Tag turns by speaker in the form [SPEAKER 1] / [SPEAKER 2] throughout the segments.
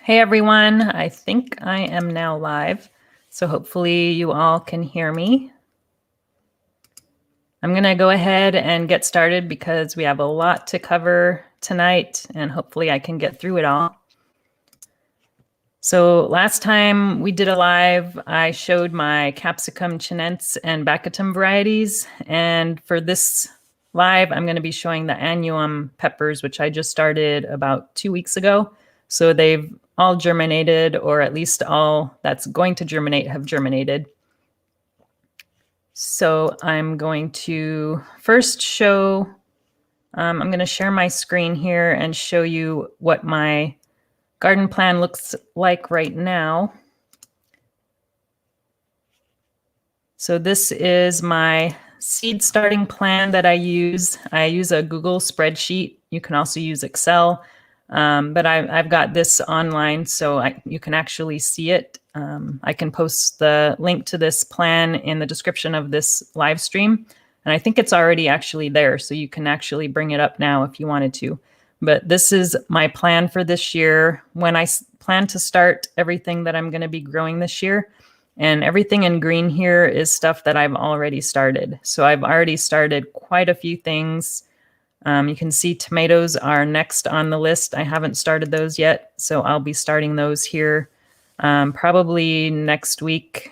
[SPEAKER 1] Hey everyone, I think I am now live, so hopefully you all can hear me. I'm going to go ahead and get started because we have a lot to cover tonight, and hopefully I can get through it all. So last time we did a live, I showed my capsicum chinense and baccatum varieties, and for this live, I'm going to be showing the Annuum peppers, which I just started about 2 weeks ago. So they've all germinated, or at least all that's going to germinate have germinated. So I'm going to first show, I'm going to share my screen here and show you what my garden plan looks like right now. So this is my seed starting plan that I use. I use a Google spreadsheet. You can also use Excel. But I've got this online, so you can actually see it. I can post the link to this plan in the description of this live stream. And I think it's already actually there, so you can actually bring it up now if you wanted to. But this is my plan for this year, when I plan to start everything that I'm going to be growing this year. And everything in green here is stuff that I've already started. So I've already started quite a few things. You can see tomatoes are next on the list. I haven't started those yet, so I'll be starting those here probably next week.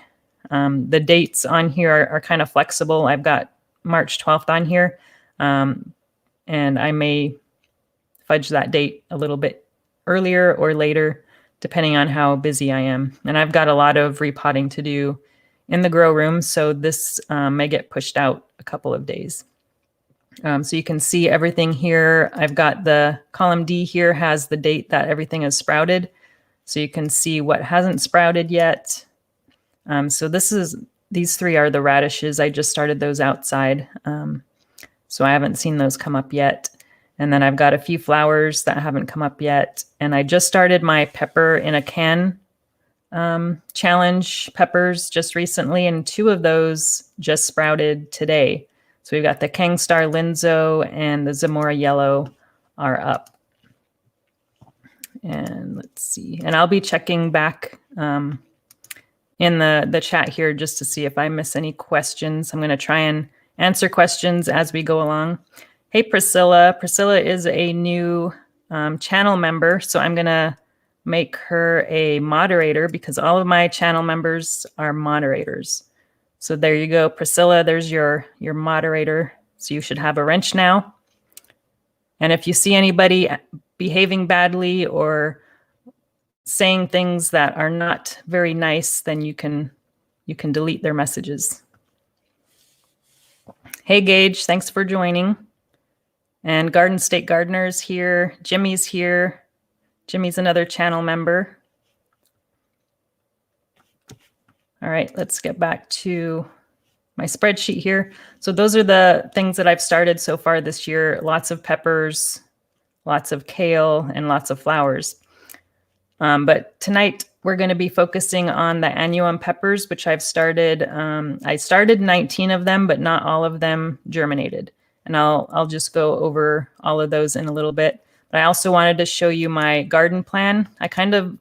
[SPEAKER 1] The dates on here are kind of flexible. I've got March 12th on here, and I may fudge that date a little bit earlier or later, depending on how busy I am. And I've got a lot of repotting to do in the grow room, so this may get pushed out a couple of days. So you can see everything here. I've got the column D here has the date that everything is sprouted. So you can see what hasn't sprouted yet. So these three are the radishes. I just started those outside. So I haven't seen those come up yet. And then I've got a few flowers that haven't come up yet. And I just started my pepper in a can challenge peppers just recently. And 2 of those just sprouted today. So we've got the Kangstar Linzo and the Zamora Yellow are up. And let's see. And I'll be checking back in the chat here just to see if I miss any questions. I'm going to try and answer questions as we go along. Hey, Priscilla. Priscilla is a new channel member, so I'm going to make her a moderator because all of my channel members are moderators. So there you go, Priscilla, there's your moderator. So you should have a wrench now. And if you see anybody behaving badly or saying things that are not very nice, then you can delete their messages. Hey, Gage, thanks for joining. And Garden State Gardener's here. Jimmy's here. Jimmy's another channel member. All right, let's get back to my spreadsheet here. So those are the things that I've started so far this year. Lots of peppers, lots of kale, and lots of flowers. But tonight we're going to be focusing on the Annuum peppers, which I've started. I started 19 of them, but not all of them germinated. And I'll just go over all of those in a little bit. But I also wanted to show you my garden plan. I kind of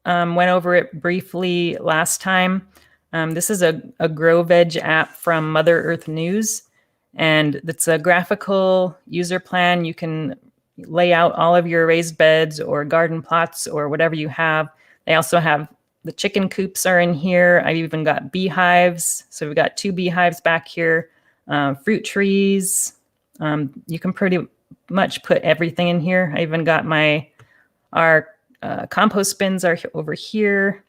[SPEAKER 1] went over it briefly last time. This is a Grow Veg app from Mother Earth News, and it's a graphical user plan. You can lay out all of your raised beds or garden plots or whatever you have. They also have the chicken coops are in here. I've even got beehives. So we've got 2 beehives back here, fruit trees. You can pretty much put everything in here. I even got our compost bins are over here.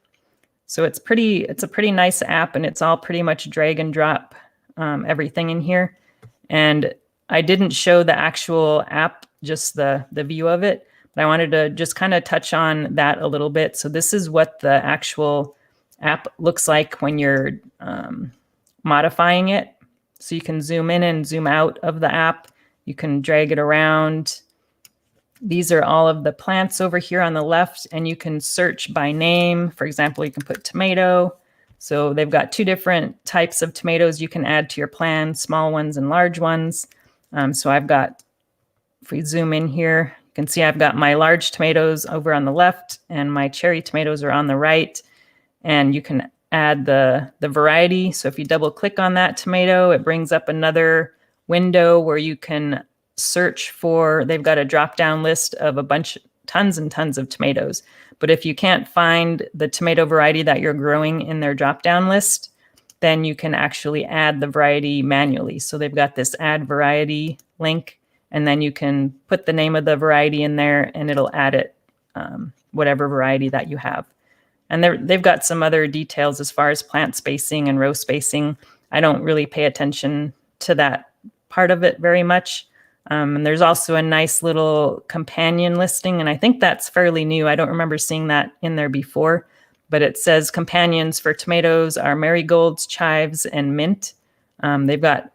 [SPEAKER 1] So it's a pretty nice app, and it's all pretty much drag and drop everything in here. And I didn't show the actual app, just the view of it, but I wanted to just kind of touch on that a little bit. So this is what the actual app looks like when you're modifying it. So you can zoom in and zoom out of the app. You can drag it around. These are all of the plants over here on the left, and you can search by name. For example, you can put tomato. So they've got 2 different types of tomatoes you can add to your plan, small ones and large ones. So I've got, if we zoom in here, can see I've got my large tomatoes over on the left and my cherry tomatoes are on the right. And you can add the variety. So if you double click on that tomato, it brings up another window where you can search for, they've got a drop down list of tons and tons of tomatoes. But if you can't find the tomato variety that you're growing in their drop down list, then you can actually add the variety manually. So they've got this add variety link, and then you can put the name of the variety in there and it'll add it, whatever variety that you have. And they've got some other details as far as plant spacing and row spacing. I don't really pay attention to that part of it very much. And there's also a nice little companion listing, and I think that's fairly new. I don't remember seeing that in there before, but it says companions for tomatoes are marigolds, chives, and mint. They've got,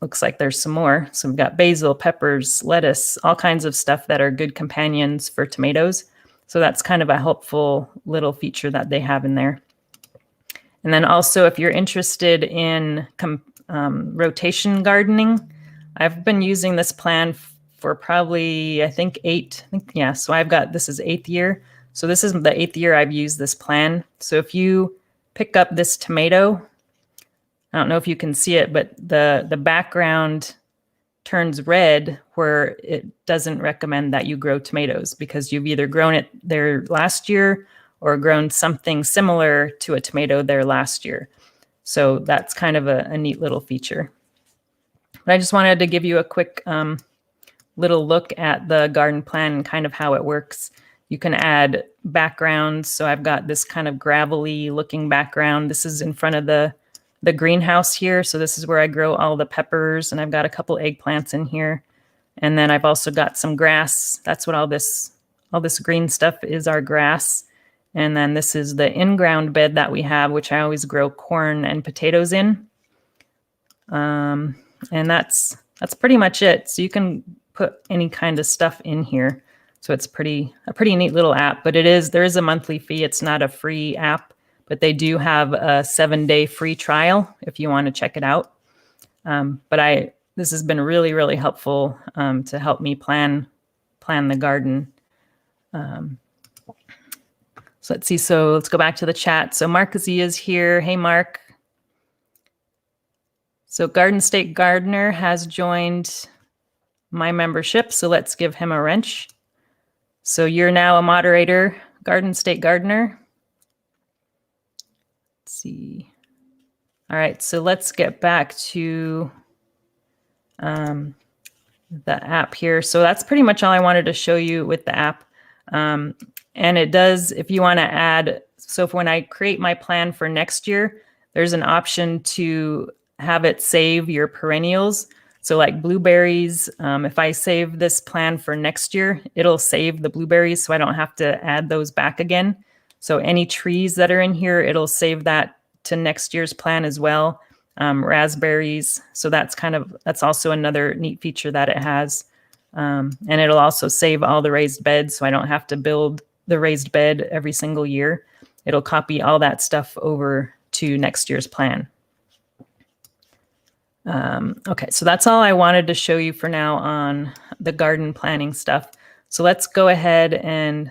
[SPEAKER 1] looks like there's some more. So we've got basil, peppers, lettuce, all kinds of stuff that are good companions for tomatoes. So that's kind of a helpful little feature that they have in there. And then also, if you're interested in rotation gardening, I've been using this plan for probably, so I've got, this is 8th year. So this is the 8th year I've used this plan. So if you pick up this tomato, I don't know if you can see it, but the background turns red where it doesn't recommend that you grow tomatoes because you've either grown it there last year or grown something similar to a tomato there last year. So that's kind of a neat little feature. But I just wanted to give you a quick little look at the garden plan and kind of how it works. You can add backgrounds. So I've got this kind of gravelly looking background. This is in front of the greenhouse here. So this is where I grow all the peppers, and I've got a couple eggplants in here. And then I've also got some grass. That's what all this green stuff is, our grass. And then this is the in-ground bed that we have, which I always grow corn and potatoes in. And that's pretty much it. So you can put any kind of stuff in here. So it's a pretty neat little app, but there is a monthly fee. It's not a free app, but they do have a 7-day free trial if you want to check it out. But this has been really, really helpful to help me plan the garden. So let's see. So let's go back to the chat. So Mark Z is here. Hey, Mark. So Garden State Gardener has joined my membership. So let's give him a wrench. So you're now a moderator, Garden State Gardener. Let's see. All right, so let's get back to the app here. So that's pretty much all I wanted to show you with the app. And it does, if you want to add, so if when I create my plan for next year, there's an option to have it save your perennials. So like blueberries, if I save this plan for next year, it'll save the blueberries so I don't have to add those back again. So any trees that are in here, it'll save that to next year's plan as well. Raspberries, so that's also another neat feature that it has. And it'll also save all the raised beds so I don't have to build the raised bed every single year. It'll copy all that stuff over to next year's plan. Okay, so that's all I wanted to show you for now on the garden planning stuff. So let's go ahead and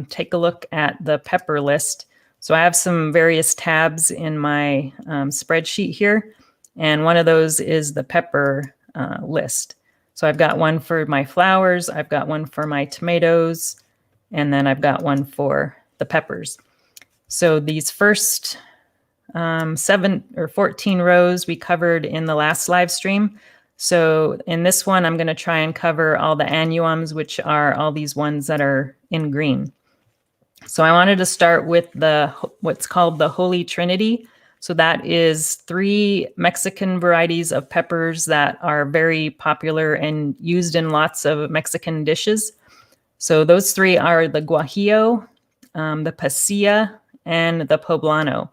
[SPEAKER 1] take a look at the pepper list. So I have some various tabs in my spreadsheet here, and one of those is the pepper list. So I've got one for my flowers, I've got one for my tomatoes, and then I've got one for the peppers. So these first 7 or 14 rows we covered in the last live stream. So in this one, I'm going to try and cover all the annuums, which are all these ones that are in green. So I wanted to start with what's called the Holy Trinity. So that is 3 Mexican varieties of peppers that are very popular and used in lots of Mexican dishes. So those 3 are the Guajillo, the Pasilla, and the Poblano.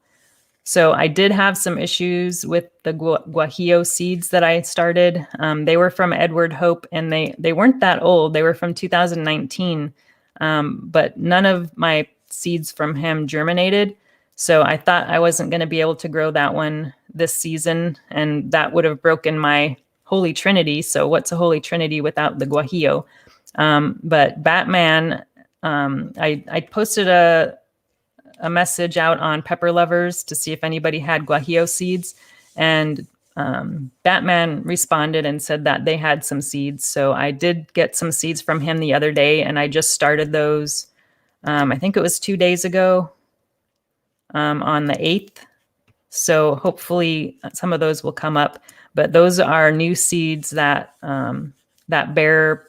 [SPEAKER 1] So I did have some issues with the Guajillo seeds that I started. They were from Edward Hope, and they weren't that old. They were from 2019, but none of my seeds from him germinated. So I thought I wasn't going to be able to grow that one this season, and that would have broken my Holy Trinity. So what's a Holy Trinity without the Guajillo? But Batman, I posted a message out on Pepper Lovers to see if anybody had guajillo seeds, and Batman responded and said that they had some seeds. So I did get some seeds from him the other day, and I just started those. I think it was 2 days ago, on the 8th. So hopefully some of those will come up. But those are new seeds that that Bear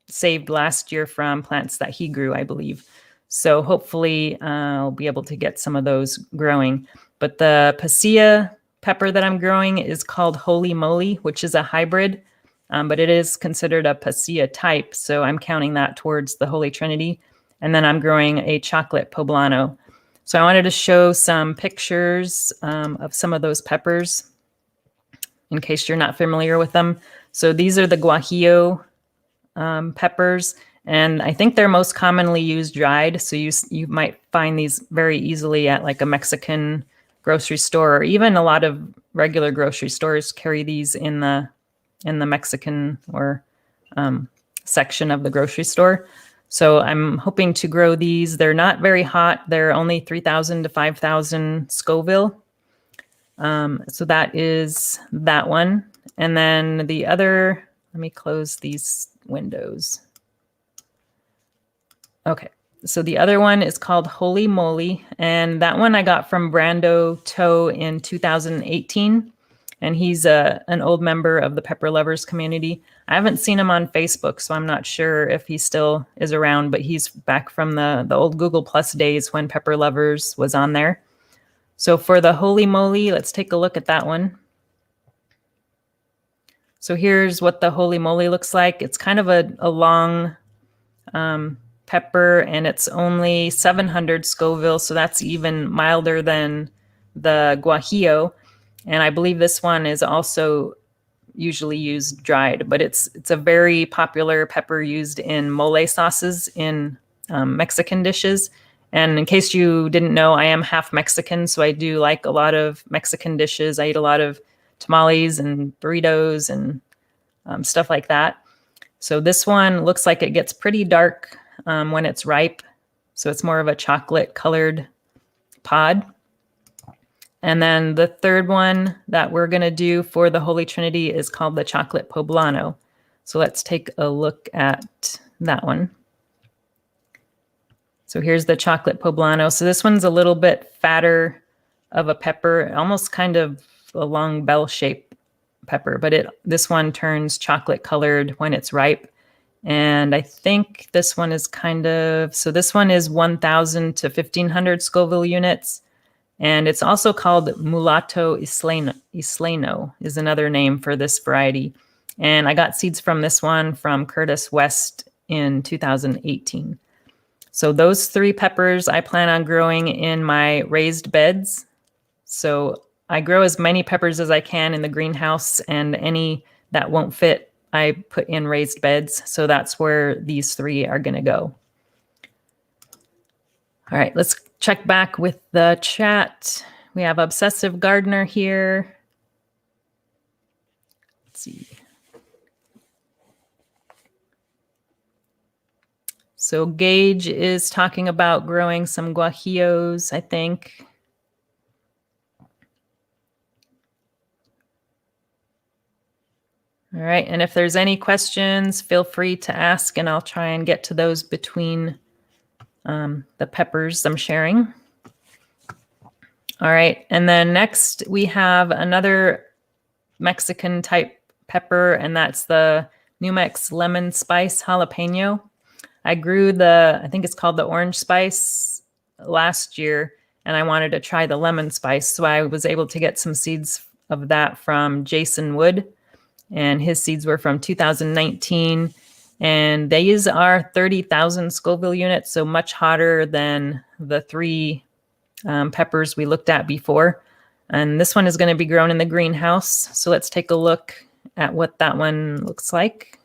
[SPEAKER 1] saved last year from plants that he grew, I believe. So hopefully I'll be able to get some of those growing. But the pasilla pepper that I'm growing is called Holy Moly, which is a hybrid, but it is considered a pasilla type. So I'm counting that towards the Holy Trinity. And then I'm growing a chocolate poblano. So I wanted to show some pictures of some of those peppers in case you're not familiar with them. So these are the guajillo peppers, and I think they're most commonly used dried. So you might find these very easily at like a Mexican grocery store, or even a lot of regular grocery stores carry these in the Mexican or section of the grocery store. So I'm hoping to grow these. They're not very hot. They're only 3,000 to 5,000 Scoville. So that is that one. And then the other, let me close these windows. Okay, so the other one is called Holy Moly, and that one I got from Brando Toe in 2018, and he's an old member of the Pepper Lovers community. I haven't seen him on Facebook, so I'm not sure if he still is around, but he's back from the old Google Plus days when Pepper Lovers was on there. So for the Holy Moly, let's take a look at that one. So here's what the Holy Moly looks like. It's kind of a long pepper, and it's only 700 Scoville, so that's even milder than the guajillo. And I believe this one is also usually used dried, but it's a very popular pepper used in mole sauces in Mexican dishes. And in case you didn't know, I am half Mexican, so I do like a lot of Mexican dishes. I eat a lot of tamales and burritos and stuff like that. So this one looks like it gets pretty dark when it's ripe. So it's more of a chocolate colored pod. And then the third one that we're going to do for the Holy Trinity is called the chocolate poblano. So let's take a look at that one. So here's the chocolate poblano. So this one's a little bit fatter of a pepper, almost kind of a long bell-shaped pepper, but this one turns chocolate colored when it's ripe. And I think this one is so this one is 1,000 to 1,500 Scoville units. And it's also called Mulatto Isleno is another name for this variety. And I got seeds from this one from Curtis West in 2018. So those three peppers I plan on growing in my raised beds. So I grow as many peppers as I can in the greenhouse, and any that won't fit, I put in raised beds. So that's where these three are going to go. All right, let's check back with the chat. We have Obsessive Gardener here. Let's see. So Gage is talking about growing some guajillos, I think. All right, and if there's any questions, feel free to ask, and I'll try and get to those between the peppers I'm sharing. All right, and then next we have another Mexican type pepper, and that's the Numex lemon spice jalapeno. I grew I think it's called the orange spice last year, and I wanted to try the lemon spice, so I was able to get some seeds of that from Jason Wood. And his seeds were from 2019. And these are 30,000 Scoville units, so much hotter than the three peppers we looked at before. And this one is going to be grown in the greenhouse. So let's take a look at what that one looks like.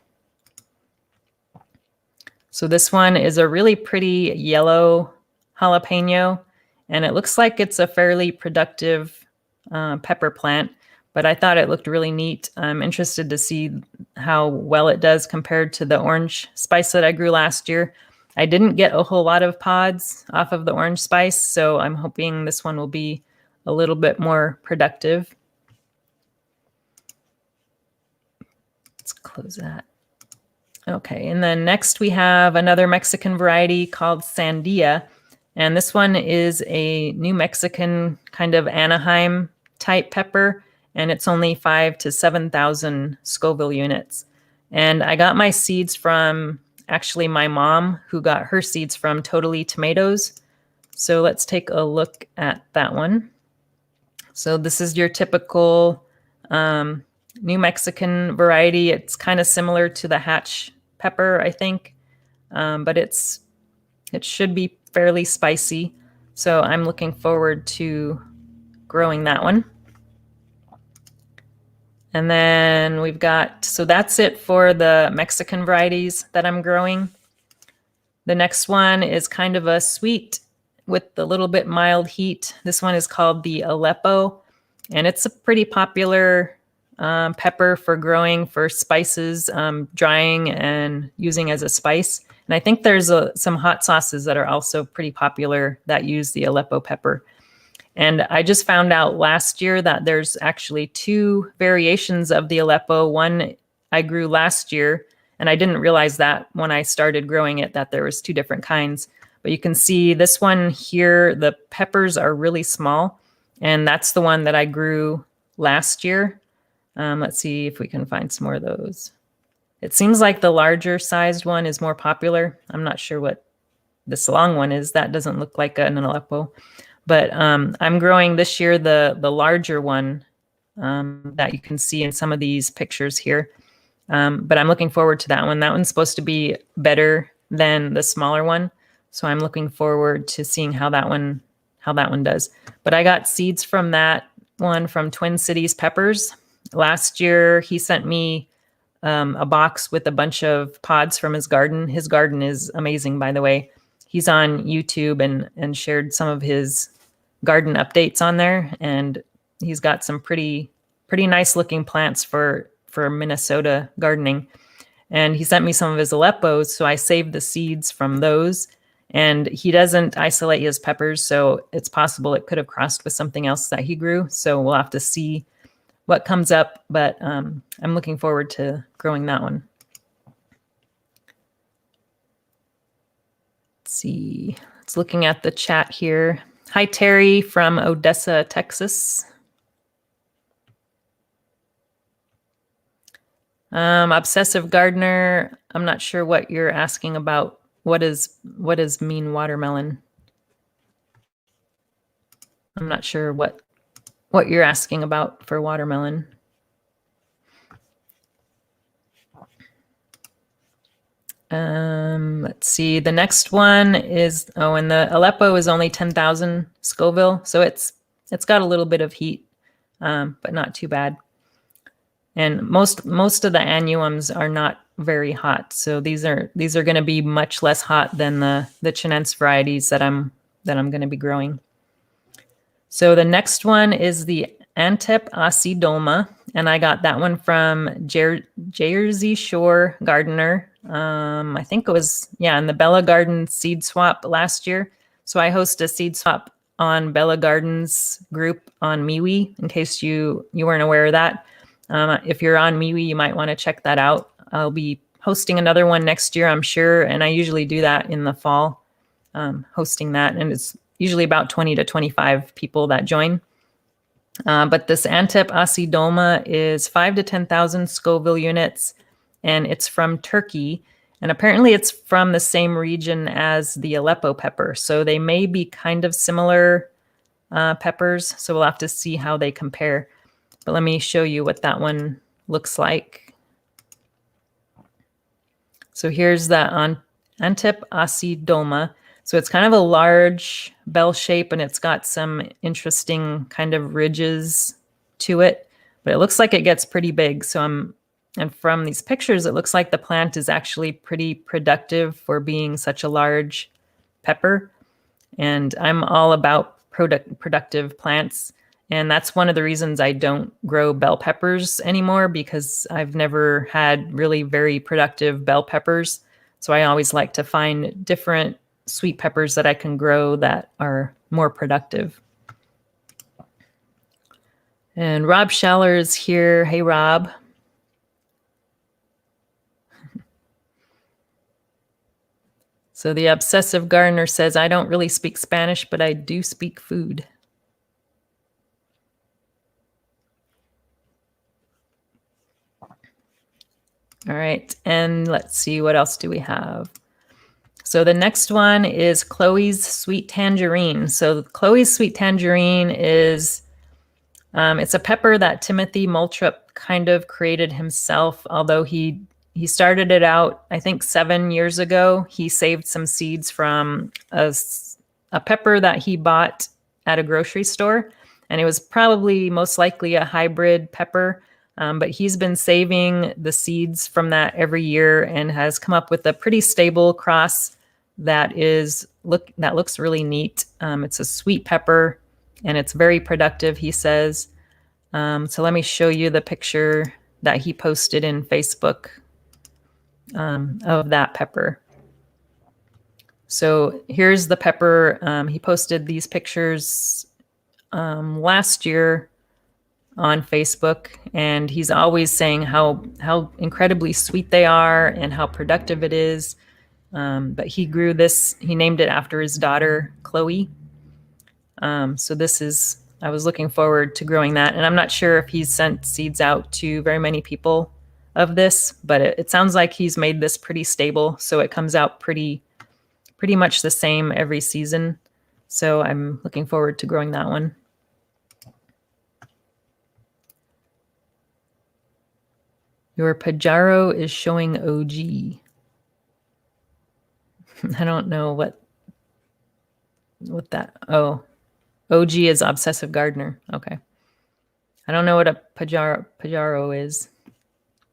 [SPEAKER 1] So this one is a really pretty yellow jalapeno, and it looks like it's a fairly productive pepper plant. but I thought it looked really neat. I'm interested to see how well it does compared to the orange spice that I grew last year. I didn't get a whole lot of pods off of the orange spice, so I'm hoping this one will be a little bit more productive. Let's close that. Okay, and then next we have another Mexican variety called Sandia. And this one is a New Mexican kind of Anaheim type pepper, and it's only 5,000 to 7,000 Scoville units. And I got my seeds from actually my mom, who got her seeds from Totally Tomatoes. So let's take a look at that one. So this is your typical New Mexican variety. It's kind of similar to the Hatch pepper, I think, but it should be fairly spicy. So I'm looking forward to growing that one. And then we've got, so that's it for the Mexican varieties that I'm growing. The next one is kind of a sweet with a little bit mild heat. This one is called the Aleppo, and it's a pretty popular pepper for growing for spices, drying and using as a spice. And I think there's some hot sauces that are also pretty popular that use the Aleppo pepper. And I just found out last year that there's actually 2 variations of the Aleppo. One I grew last year, and I didn't realize that when I started growing it, that there was 2 different kinds. But you can see this one here, the peppers are really small, and that's the one that I grew last year. Let's see if we can find some more of those. It seems like the larger sized one is more popular. I'm not sure what this long one is. That doesn't look like an Aleppo. But I'm growing this year the larger one that you can see in some of these pictures here. But I'm looking forward to that one. That one's supposed to be better than the smaller one. So I'm looking forward to seeing how that one does. But I got seeds from that one from Twin Cities Peppers. Last year, he sent me a box with a bunch of pods from his garden. His garden is amazing, by the way. He's on YouTube and shared some of his garden updates on there, and he's got some pretty nice looking plants for Minnesota gardening. And he sent me some of his Aleppos, so I saved the seeds from those. And he doesn't isolate his peppers, so it's possible it could have crossed with something else that he grew. So we'll have to see what comes up, but I'm looking forward to growing that one. Let's see. It's looking at the chat here. Hi, Terry from Odessa, Texas. Obsessive gardener. I'm not sure what you're asking about. What does mean watermelon? I'm not sure what you're asking about for watermelon. Let's see. The next one is, and the Aleppo is only 10,000 Scoville, so it's got a little bit of heat, but not too bad. And most of the Annuums are not very hot, so these are going to be much less hot than the Chinense varieties that I'm going to be growing. So the next one is the Antep Aussie Dolma, and I got that one from Jersey Shore Gardener. I think it was, in the Bella Garden seed swap last year. So I host a seed swap on Bella Gardens group on MeWe, in case you weren't aware of that. If you're on MeWe, you might want to check that out. I'll be hosting another one next year, I'm sure, and I usually do that in the fall, hosting that, and it's usually about 20 to 25 people that join. But this Antep Aussie Dolma is 5,000 to 10,000 Scoville units, and it's from Turkey. And apparently it's from the same region as the Aleppo pepper. So they may be kind of similar peppers. So we'll have to see how they compare. But let me show you what that one looks like. So here's the Antep Aussie Dolma. So it's kind of a large bell shape, and it's got some interesting kind of ridges to it, but it looks like it gets pretty big. And from these pictures, it looks like the plant is actually pretty productive for being such a large pepper. And I'm all about productive plants. And that's one of the reasons I don't grow bell peppers anymore, because I've never had really very productive bell peppers. So I always like to find different sweet peppers that I can grow that are more productive. And Rob Schaller is here. Hey, Rob. So the obsessive gardener says, I don't really speak Spanish, but I do speak food. All right, and let's see, what else do we have? So the next one is Chloe's Sweet Tangerine. So Chloe's Sweet Tangerine is, it's a pepper that Timothy Moultrup kind of created himself, although he started it out, I think 7 years ago. He saved some seeds from a pepper that he bought at a grocery store, and it was probably most likely a hybrid pepper. But he's been saving the seeds from that every year and has come up with a pretty stable cross that looks really neat. It's a sweet pepper and it's very productive, he says. So let me show you the picture that he posted in Facebook of that pepper. So here's the pepper. He posted these pictures last year on Facebook, and he's always saying how incredibly sweet they are and how productive it is. But he grew this, he named it after his daughter, Chloe. So I was looking forward to growing that. And I'm not sure if he's sent seeds out to very many people of this, but it sounds like he's made this pretty stable. So it comes out pretty much the same every season. So I'm looking forward to growing that one. Your Pajaro is showing OG. I don't know what that, oh, OG is obsessive gardener. Okay. I don't know what a Pajaro is.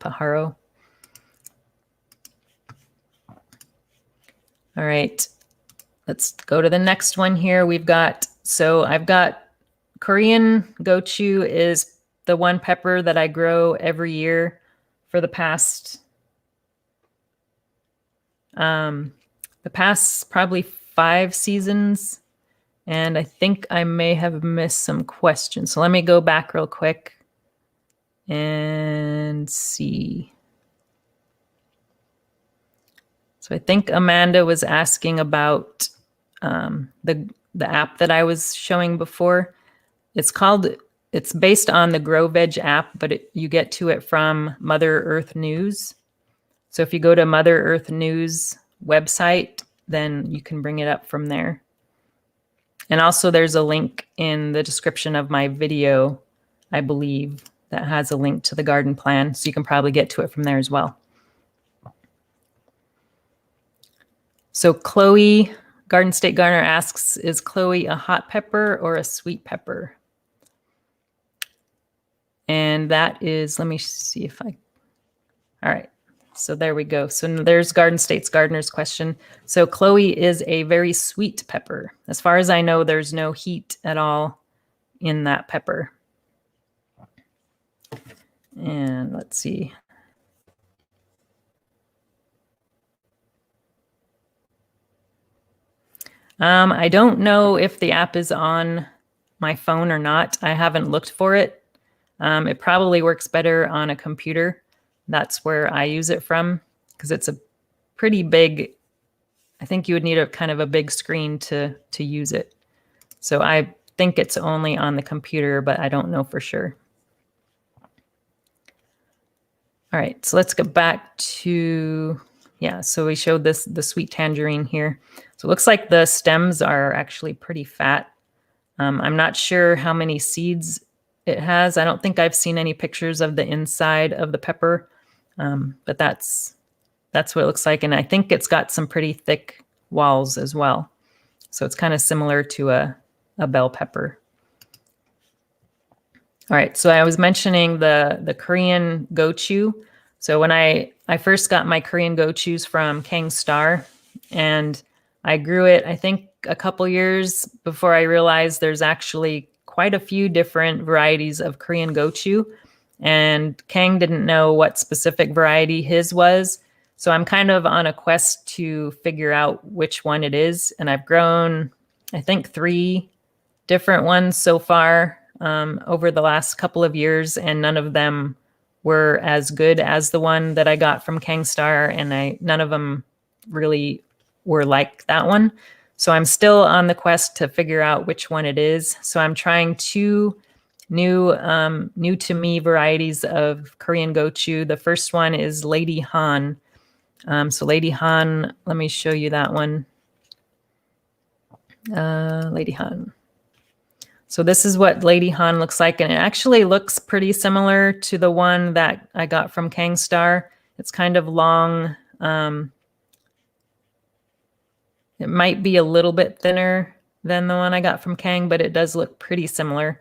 [SPEAKER 1] Pajaro. All right. Let's go to the next one here. I've got Korean Gochus is the one pepper that I grow every year for the past probably 5 seasons. And I think I may have missed some questions. So let me go back real quick and see. So I think Amanda was asking about the app that I was showing before. It's based on the Grow Veg app, but you get to it from Mother Earth News. So if you go to Mother Earth News website, then you can bring it up from there. And also there's a link in the description of my video, I believe, that has a link to the garden plan. So you can probably get to it from there as well. So Chloe, Garden State Gardener asks, is Chloe a hot pepper or a sweet pepper? And that is, let me see if all right. So there we go. So there's Garden State's gardener's question. So Chloe is a very sweet pepper. As far as I know, there's no heat at all in that pepper. And let's see. I don't know if the app is on my phone or not. I haven't looked for it. It probably works better on a computer. That's where I use it from, because it's a pretty big, I think you would need a kind of a big screen to use it. So I think it's only on the computer, but I don't know for sure. All right, so let's get back to, yeah, so we showed the sweet tangerine here. So it looks like the stems are actually pretty fat. I'm not sure how many seeds it has. I don't think I've seen any pictures of the inside of the pepper, but that's what it looks like. And I think it's got some pretty thick walls as well. So it's kind of similar to a bell pepper. All right, so I was mentioning the Korean Gochus. So when I first got my Korean Gochus from Kang Star, and I grew it, I think, a couple years before I realized there's actually quite a few different varieties of Korean gochu, and Kang didn't know what specific variety his was. So I'm kind of on a quest to figure out which one it is. And I've grown, I think, 3 different ones so far over the last couple of years, and none of them were as good as the one that I got from Kangstar, and none of them really were like that one. So I'm still on the quest to figure out which one it is. So I'm trying 2 new to me varieties of Korean gochu. The first one is Lady Han. So Lady Han, let me show you that one. Lady Han. So this is what Lady Han looks like, and it actually looks pretty similar to the one that I got from Kangstar. It's kind of long. It might be a little bit thinner than the one I got from Kang, but it does look pretty similar.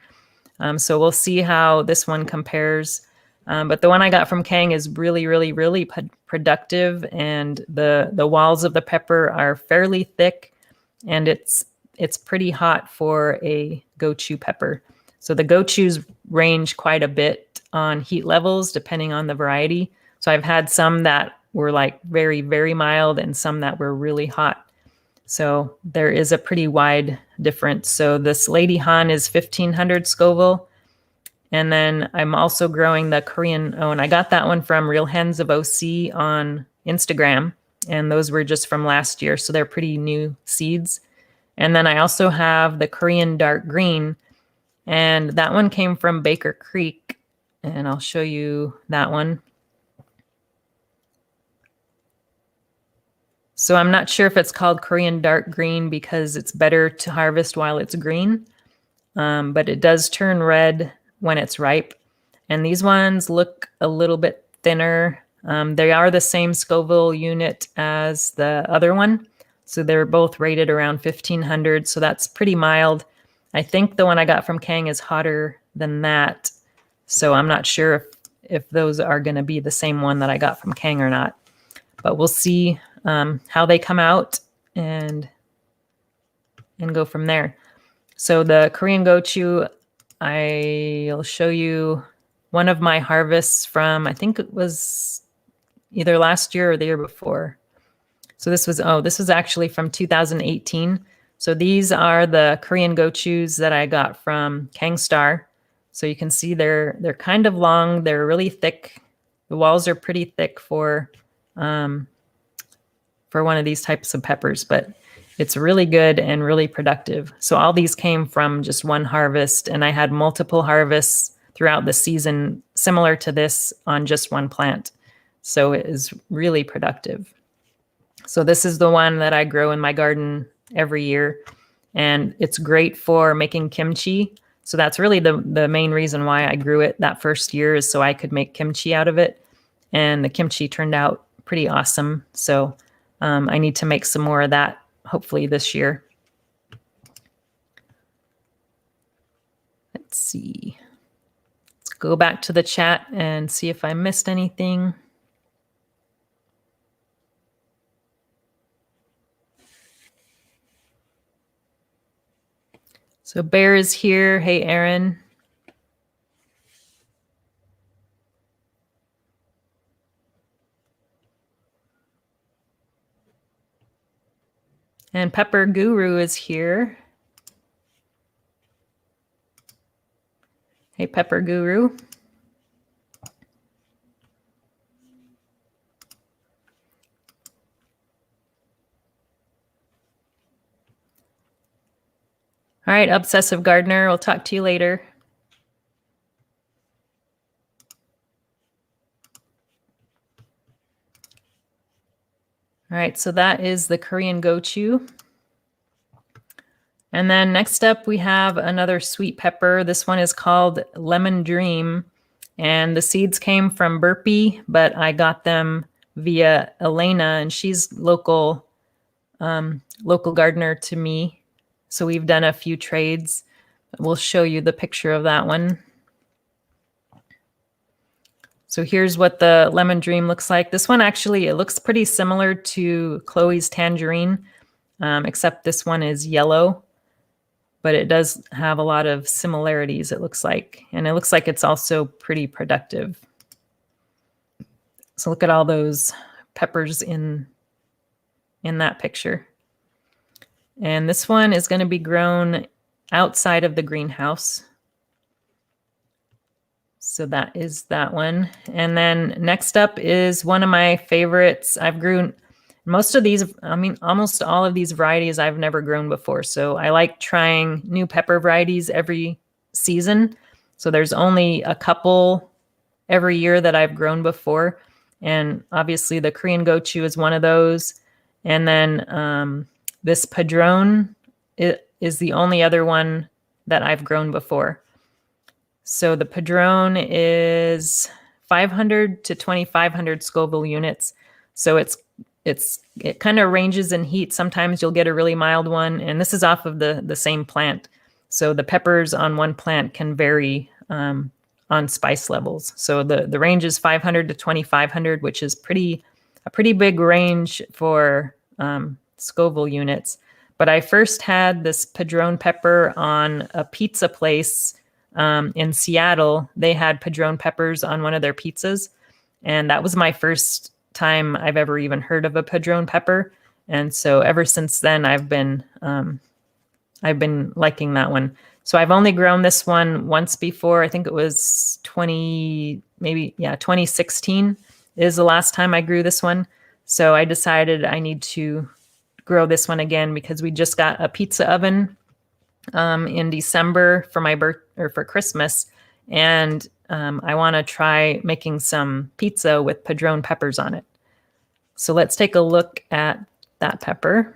[SPEAKER 1] So we'll see how this one compares. But the one I got from Kang is really, really, really productive, and the walls of the pepper are fairly thick, and it's pretty hot for a gochu pepper. So the gochus range quite a bit on heat levels depending on the variety. So I've had some that were like very, very mild and some that were really hot. So there is a pretty wide difference. So this Lady Han is 1500 Scoville. And then I'm also growing the Korean, and I got that one from Real Hens of OC on Instagram. And those were just from last year. So they're pretty new seeds. And then I also have the Korean Dark Green, and that one came from Baker Creek, and I'll show you that one. So I'm not sure if it's called Korean Dark Green because it's better to harvest while it's green, but it does turn red when it's ripe. And these ones look a little bit thinner. They are the same Scoville unit as the other one. So they're both rated around 1500. So that's pretty mild. I think the one I got from Kang is hotter than that. So I'm not sure if those are going to be the same one that I got from Kang or not. But we'll see how they come out and go from there. So the Korean gochu, I'll show you one of my harvests from, I think it was either last year or the year before. So this was actually from 2018. So these are the Korean gochus that I got from Kangstar. So you can see they're kind of long. They're really thick. The walls are pretty thick for one of these types of peppers, but it's really good and really productive. So all these came from just one harvest, and I had multiple harvests throughout the season similar to this on just one plant. So it is really productive. So this is the one that I grow in my garden every year, and it's great for making kimchi. So that's really the main reason why I grew it that first year, is so I could make kimchi out of it. And the kimchi turned out pretty awesome. So I need to make some more of that hopefully this year. Let's see. Let's go back to the chat and see if I missed anything. So Bear is here. Hey, Aaron. And Pepper Guru is here. Hey, Pepper Guru. All right, Obsessive Gardener, we'll talk to you later. All right, so that is the Korean gochu. And then next up, we have another sweet pepper. This one is called Lemon Dream. And the seeds came from Burpee, but I got them via Elena, and she's local gardener to me. So we've done a few trades. We'll show you the picture of that one. So here's what the Lemon Dream looks like. This one actually, it looks pretty similar to Chloe's Tangerine, except this one is yellow. but it does have a lot of similarities, it looks like. And it looks like it's also pretty productive. So look at all those peppers in that picture. And this one is going to be grown outside of the greenhouse. So that is that one. And then next up is one of my favorites. I've grown most of these, I mean, almost all of these varieties I've never grown before. So I like trying new pepper varieties every season. So there's only a couple every year that I've grown before. And obviously the Korean gochu is one of those. And then this Padron is the only other one that I've grown before. So the Padron is 500 to 2,500 Scoville units. So it kind of ranges in heat. Sometimes you'll get a really mild one, and this is off of the same plant. So the peppers on one plant can vary on spice levels. So the range is 500 to 2,500, which is a pretty big range for Scoville units. But I first had this Padron pepper on a pizza place in Seattle. They had Padron peppers on one of their pizzas, and that was my first time I've ever even heard of a Padron pepper. And so ever since then, I've been liking that one. So I've only grown this one once before. I think it was 2016 is the last time I grew this one. So I decided I need to grow this one again because we just got a pizza oven in December for my for Christmas, and I want to try making some pizza with Padron peppers on it. So let's take a look at that pepper.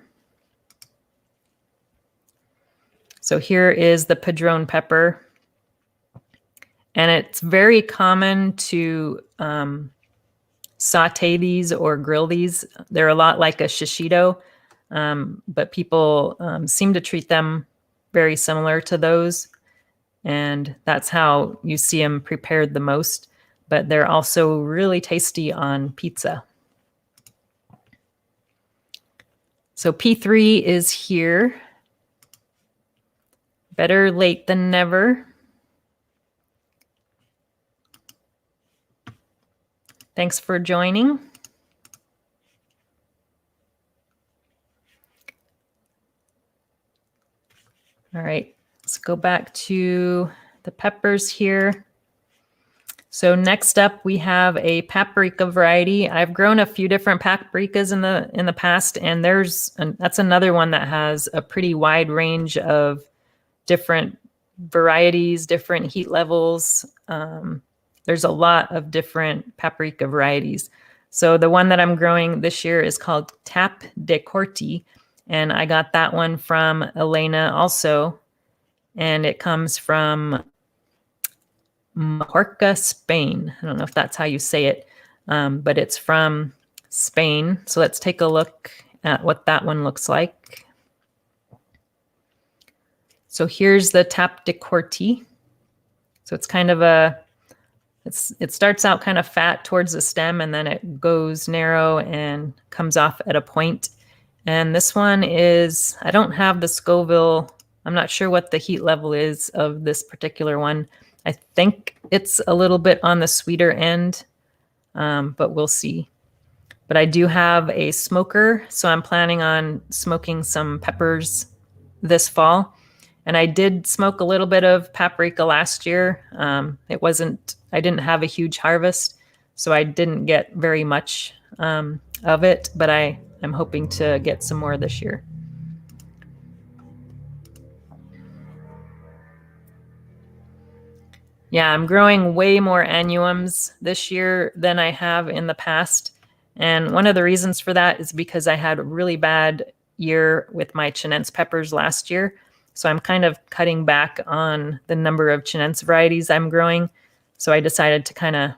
[SPEAKER 1] So here is the Padron pepper, and it's very common to saute these or grill these. They're a lot like a shishito, but people seem to treat them very similar to those. And that's how you see them prepared the most. But they're also really tasty on pizza. So P3 is here. Better late than never. Thanks for joining. All right, let's go back to the peppers here. So next up, we have a paprika variety. I've grown a few different paprikas in the past, and that's another one that has a pretty wide range of different varieties, different heat levels. There's a lot of different paprika varieties. So the one that I'm growing this year is called Tap de Corti. And I got that one from Elena also. And it comes from Majorca, Spain. I don't know if that's how you say it, but it's from Spain. So let's take a look at what that one looks like. So here's the Tap de Corti. So it's kind of it starts out kind of fat towards the stem, and then it goes narrow and comes off at a point. And this one is, I don't have the Scoville. I'm not sure what the heat level is of this particular one. I think it's a little bit on the sweeter end, but we'll see. But I do have a smoker, so I'm planning on smoking some peppers this fall. And I did smoke a little bit of paprika last year. I didn't have a huge harvest, so I didn't get very much of it, but I'm hoping to get some more this year. Yeah, I'm growing way more annuums this year than I have in the past. And one of the reasons for that is because I had a really bad year with my Chinense peppers last year. So I'm kind of cutting back on the number of Chinense varieties I'm growing. So I decided to kind of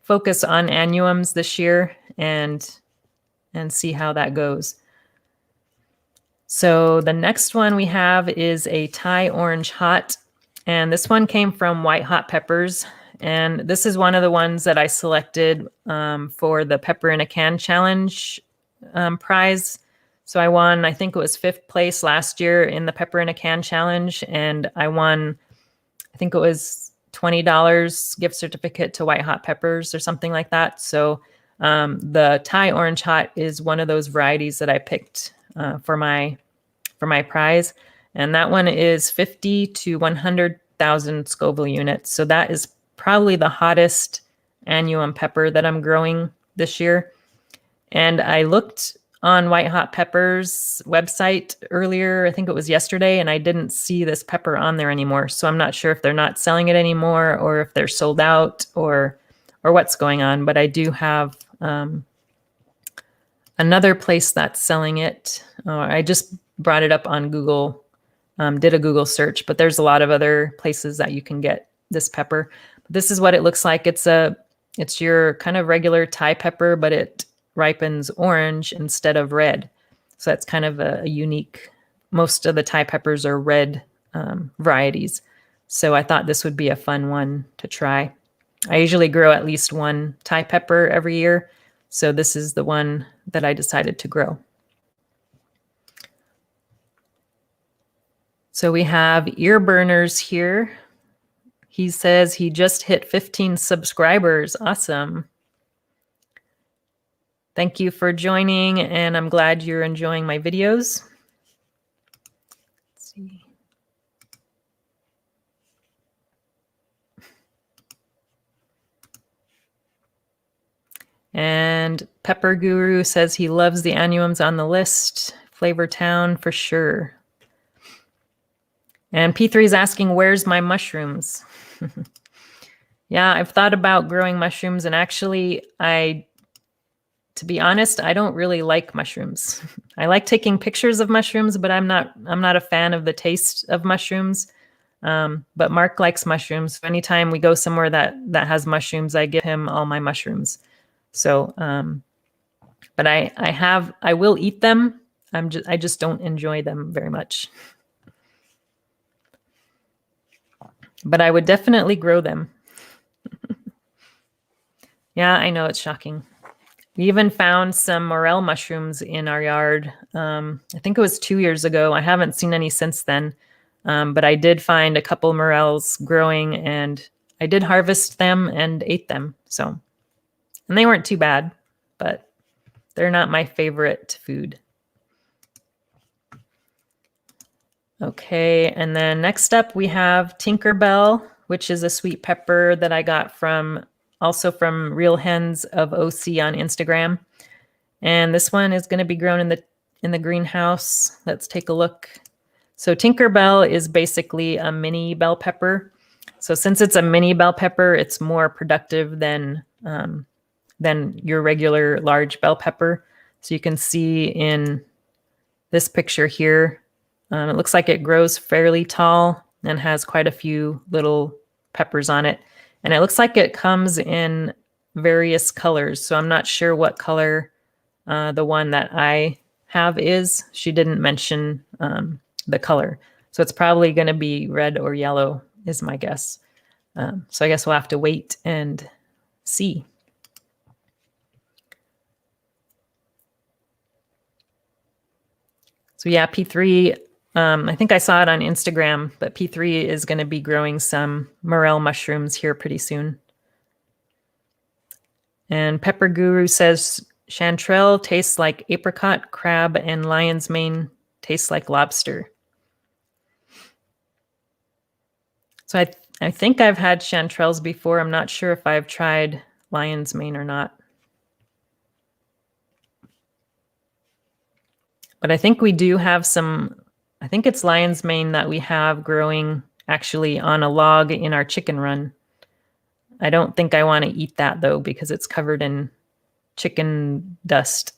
[SPEAKER 1] focus on annuums this year and see how that goes. So the next one we have is a Thai orange hot. And this one came from White Hot Peppers. And this is one of the ones that I selected for the Pepper in a Can Challenge prize. So I won, I think it was 5th place last year in the Pepper in a Can challenge. And I won, I think it was $20 gift certificate to White Hot Peppers or something like that. So the Thai Orange Hot is one of those varieties that I picked for my prize. And that one is 50 to 100,000 Scoville units. So that is probably the hottest Annuum pepper that I'm growing this year. And I looked on White Hot Pepper's website earlier, I think it was yesterday, and I didn't see this pepper on there anymore. So I'm not sure if they're not selling it anymore or if they're sold out or what's going on. But I do have another place that's selling it. I just brought it up on Google, did a Google search, but there's a lot of other places that you can get this pepper. But this is what it looks like. It's your kind of regular Thai pepper, but it ripens orange instead of red. So that's kind of a unique, most of the Thai peppers are red varieties. So I thought this would be a fun one to try. I usually grow at least one Thai pepper every year. So this is the one that I decided to grow. So we have Ear Burners here. He says he just hit 15 subscribers. Awesome. Thank you for joining, and I'm glad you're enjoying my videos. Let's see. And Pepper Guru says he loves the Annuums on the list. Flavor Town for sure. And P3 is asking, where's my mushrooms? Yeah, I've thought about growing mushrooms, and actually, to be honest, I don't really like mushrooms. I like taking pictures of mushrooms, but I'm not a fan of the taste of mushrooms. But Mark likes mushrooms. So anytime we go somewhere that has mushrooms, I give him all my mushrooms. So, but I will eat them. I just don't enjoy them very much. But I would definitely grow them. Yeah, I know, it's shocking. We even found some morel mushrooms in our yard. I think it was 2 years ago. I haven't seen any since then. But I did find a couple morels growing, and I did harvest them and ate them. So, and they weren't too bad, but they're not my favorite food. Okay, and then next up we have Tinkerbell, which is a sweet pepper that I got also from Real Hens of OC on Instagram. And this one is going to be grown in the greenhouse. Let's take a look. So Tinkerbell is basically a mini bell pepper. So since it's a mini bell pepper, it's more productive than your regular large bell pepper. So you can see in this picture here, it looks like it grows fairly tall and has quite a few little peppers on it. And it looks like it comes in various colors. So I'm not sure what color the one that I have is. She didn't mention the color. So it's probably going to be red or yellow is my guess. So I guess we'll have to wait and see. So yeah, P3, I think I saw it on Instagram, but P3 is going to be growing some morel mushrooms here pretty soon. And Pepper Guru says chanterelle tastes like apricot, crab, and lion's mane tastes like lobster. So I think I've had chanterelles before. I'm not sure if I've tried lion's mane or not. But I think we do have I think it's lion's mane that we have growing actually on a log in our chicken run. I don't think I want to eat that though, because it's covered in chicken dust.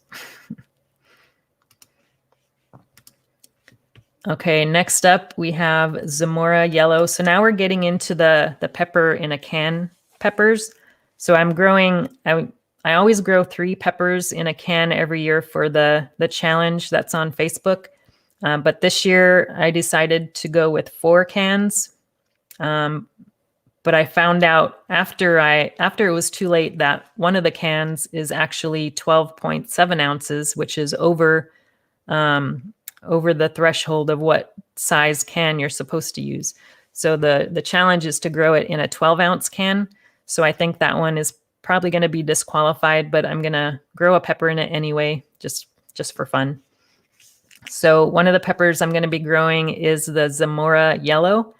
[SPEAKER 1] Okay, next up we have Zamora Yellow. So now we're getting into the pepper in a can peppers. So I'm growing, I always grow 3 peppers in a can every year for the challenge that's on Facebook. But this year I decided to go with 4 cans. But I found out after it was too late that one of the cans is actually 12.7 ounces, which is over over the threshold of what size can you're supposed to use. So the challenge is to grow it in a 12-ounce can. So I think that one is probably going to be disqualified, but I'm going to grow a pepper in it anyway, just for fun. So one of the peppers I'm going to be growing is the Zamora Yellow.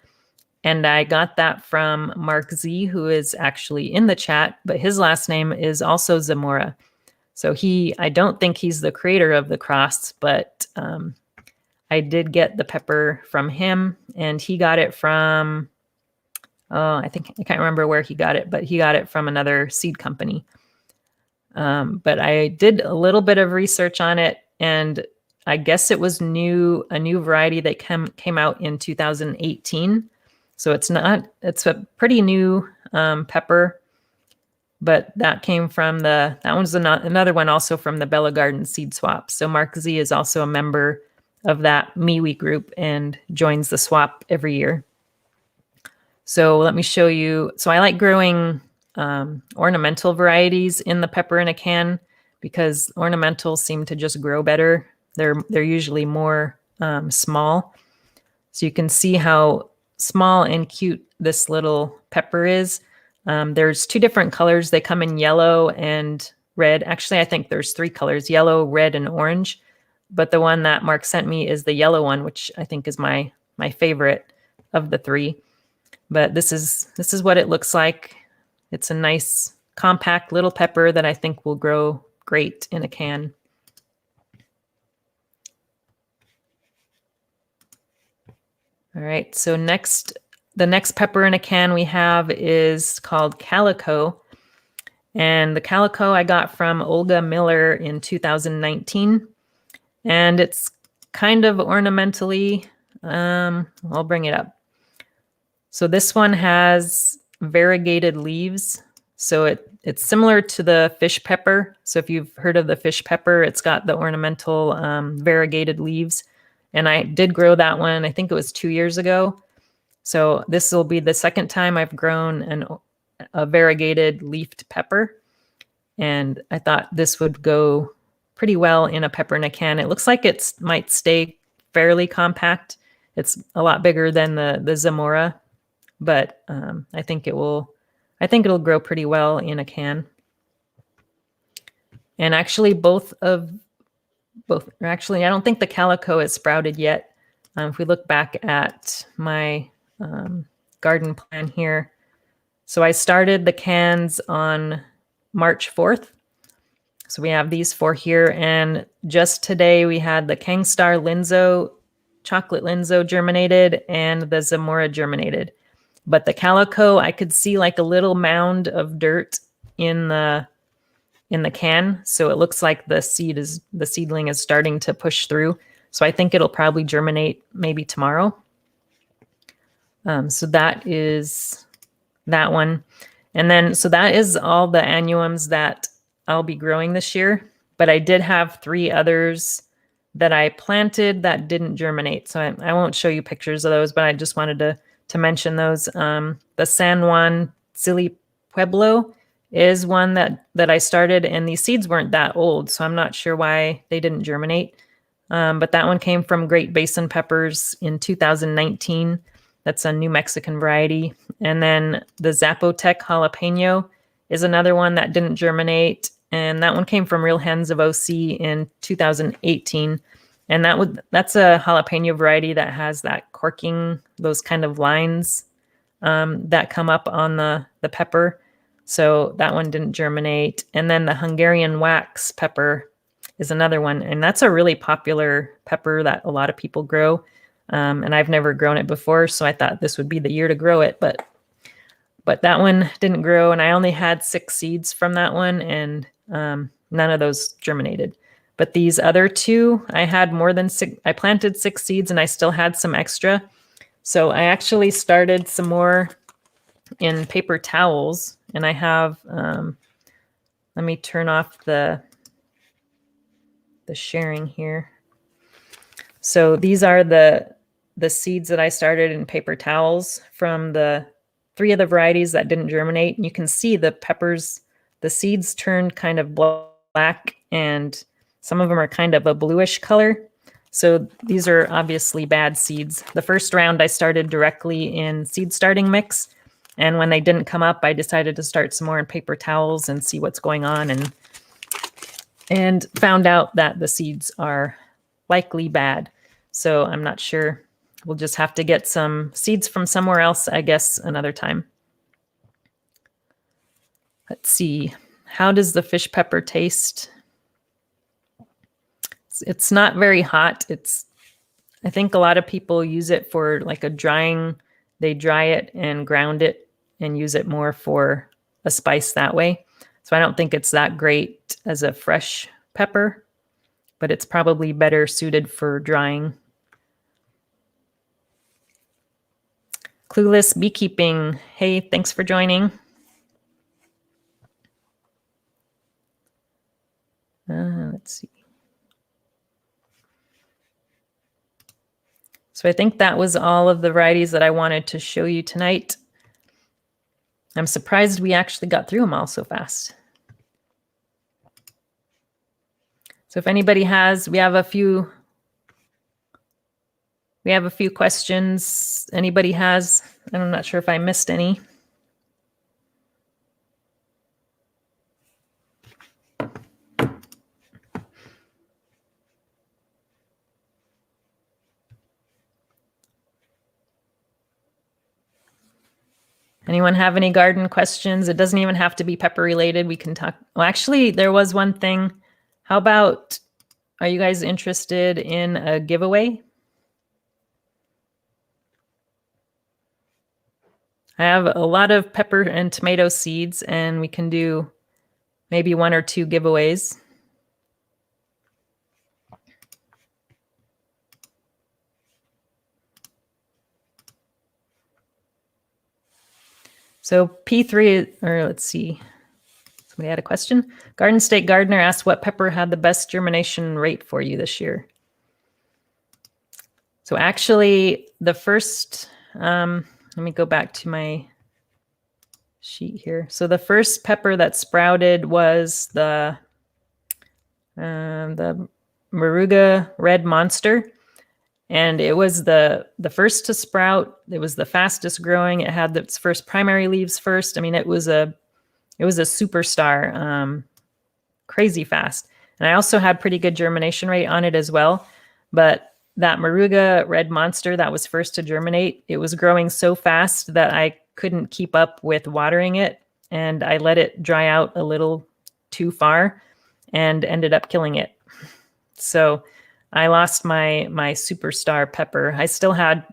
[SPEAKER 1] And I got that from Mark Z, who is actually in the chat, but his last name is also Zamora. So I don't think he's the creator of the cross, but I did get the pepper from him, and he got it from, I can't remember where he got it, but he got it from another seed company. But I did a little bit of research on it, and I guess it was a new variety that came out in 2018. So it's a pretty new pepper, but that came from that one's another one also from the Bella Garden Seed Swap. So Mark Z is also a member of that MeWe group and joins the swap every year. So let me show you. So I like growing ornamental varieties in the pepper in a can because ornamentals seem to just grow better. They're usually more small. So you can see how small and cute this little pepper is. There's two different colors. They come in yellow and red. Actually, I think there's three colors: yellow, red, and orange. But the one that Mark sent me is the yellow one, which I think is my favorite of the three. But this is what it looks like. It's a nice, compact little pepper that I think will grow great in a can. All right, so the next pepper in a can we have is called Calico. And the Calico I got from Olga Miller in 2019. And it's kind of ornamentally, I'll bring it up. So this one has variegated leaves. So it's similar to the fish pepper. So if you've heard of the fish pepper, it's got the ornamental variegated leaves. And I did grow that one, I think it was 2 years ago. So this will be the second time I've grown a variegated leafed pepper. And I thought this would go pretty well in a pepper in a can. It looks like it might stay fairly compact. It's a lot bigger than the Zamora, but I think it'll grow pretty well in a can. And actually actually, I don't think the Calico is sprouted yet. If we look back at my garden plan here. So I started the cans on March 4th. So we have these 4 here. And just today we had the Kangstar Linzo, chocolate Linzo germinated, and the Zamora germinated. But the Calico, I could see like a little mound of dirt in the can. So it looks like the seedling is starting to push through. So I think it'll probably germinate maybe tomorrow. So that is that one. And then, so that is all the annuums that I'll be growing this year. But I did have 3 others that I planted that didn't germinate. So I won't show you pictures of those, but I just wanted to mention those. The San Juan Silly Pueblo is one that I started, and these seeds weren't that old, so I'm not sure why they didn't germinate. But that one came from Great Basin Peppers in 2019. That's a New Mexican variety. And then the Zapotec Jalapeno is another one that didn't germinate. And that one came from Real Hens of OC in 2018. And that's a jalapeno variety that has that corking, those kind of lines that come up on the pepper. So that one didn't germinate. And then the Hungarian wax pepper is another one. And that's a really popular pepper that a lot of people grow. And I've never grown it before, so I thought this would be the year to grow it. But that one didn't grow, and I only had 6 seeds from that one, and none of those germinated. But these other 2, I had more than 6. I planted 6 seeds, and I still had some extra. So I actually started some more in paper towels, and I have, let me turn off the sharing here. So these are the seeds that I started in paper towels from the 3 of the varieties that didn't germinate. And you can see the peppers, the seeds turned kind of black, and some of them are kind of a bluish color. So these are obviously bad seeds. The first round I started directly in seed starting mix. And when they didn't come up, I decided to start some more in paper towels and see what's going on, and found out that the seeds are likely bad. So I'm not sure. We'll just have to get some seeds from somewhere else, I guess, another time. Let's see. How does the fish pepper taste? It's not very hot. I think a lot of people use it for like a drying. They dry it and ground it and use it more for a spice that way. So I don't think it's that great as a fresh pepper, but it's probably better suited for drying. Clueless Beekeeping. Hey, thanks for joining. Let's see. So I think that was all of the varieties that I wanted to show you tonight. I'm surprised we actually got through them all so fast. So if anybody has, we have a few questions. Anybody has, I'm not sure if I missed any. Anyone have any garden questions? It doesn't even have to be pepper related. We can talk. Well, actually, there was one thing. How about, are you guys interested in a giveaway? I have a lot of pepper and tomato seeds, and we can do maybe 1 or 2 giveaways. So P3, or let's see. Somebody had a question. Garden State Gardener asked what pepper had the best germination rate for you this year. So actually, the first, let me go back to my sheet here. So the first pepper that sprouted was the Moruga Red Monster. And it was the first to sprout. It was the fastest growing. It had its first primary leaves first. I mean, it was a superstar, crazy fast. And I also had pretty good germination rate on it as well. But that Moruga Red Monster that was first to germinate, it was growing so fast that I couldn't keep up with watering it. And I let it dry out a little too far and ended up killing it. So I lost my superstar pepper. I still had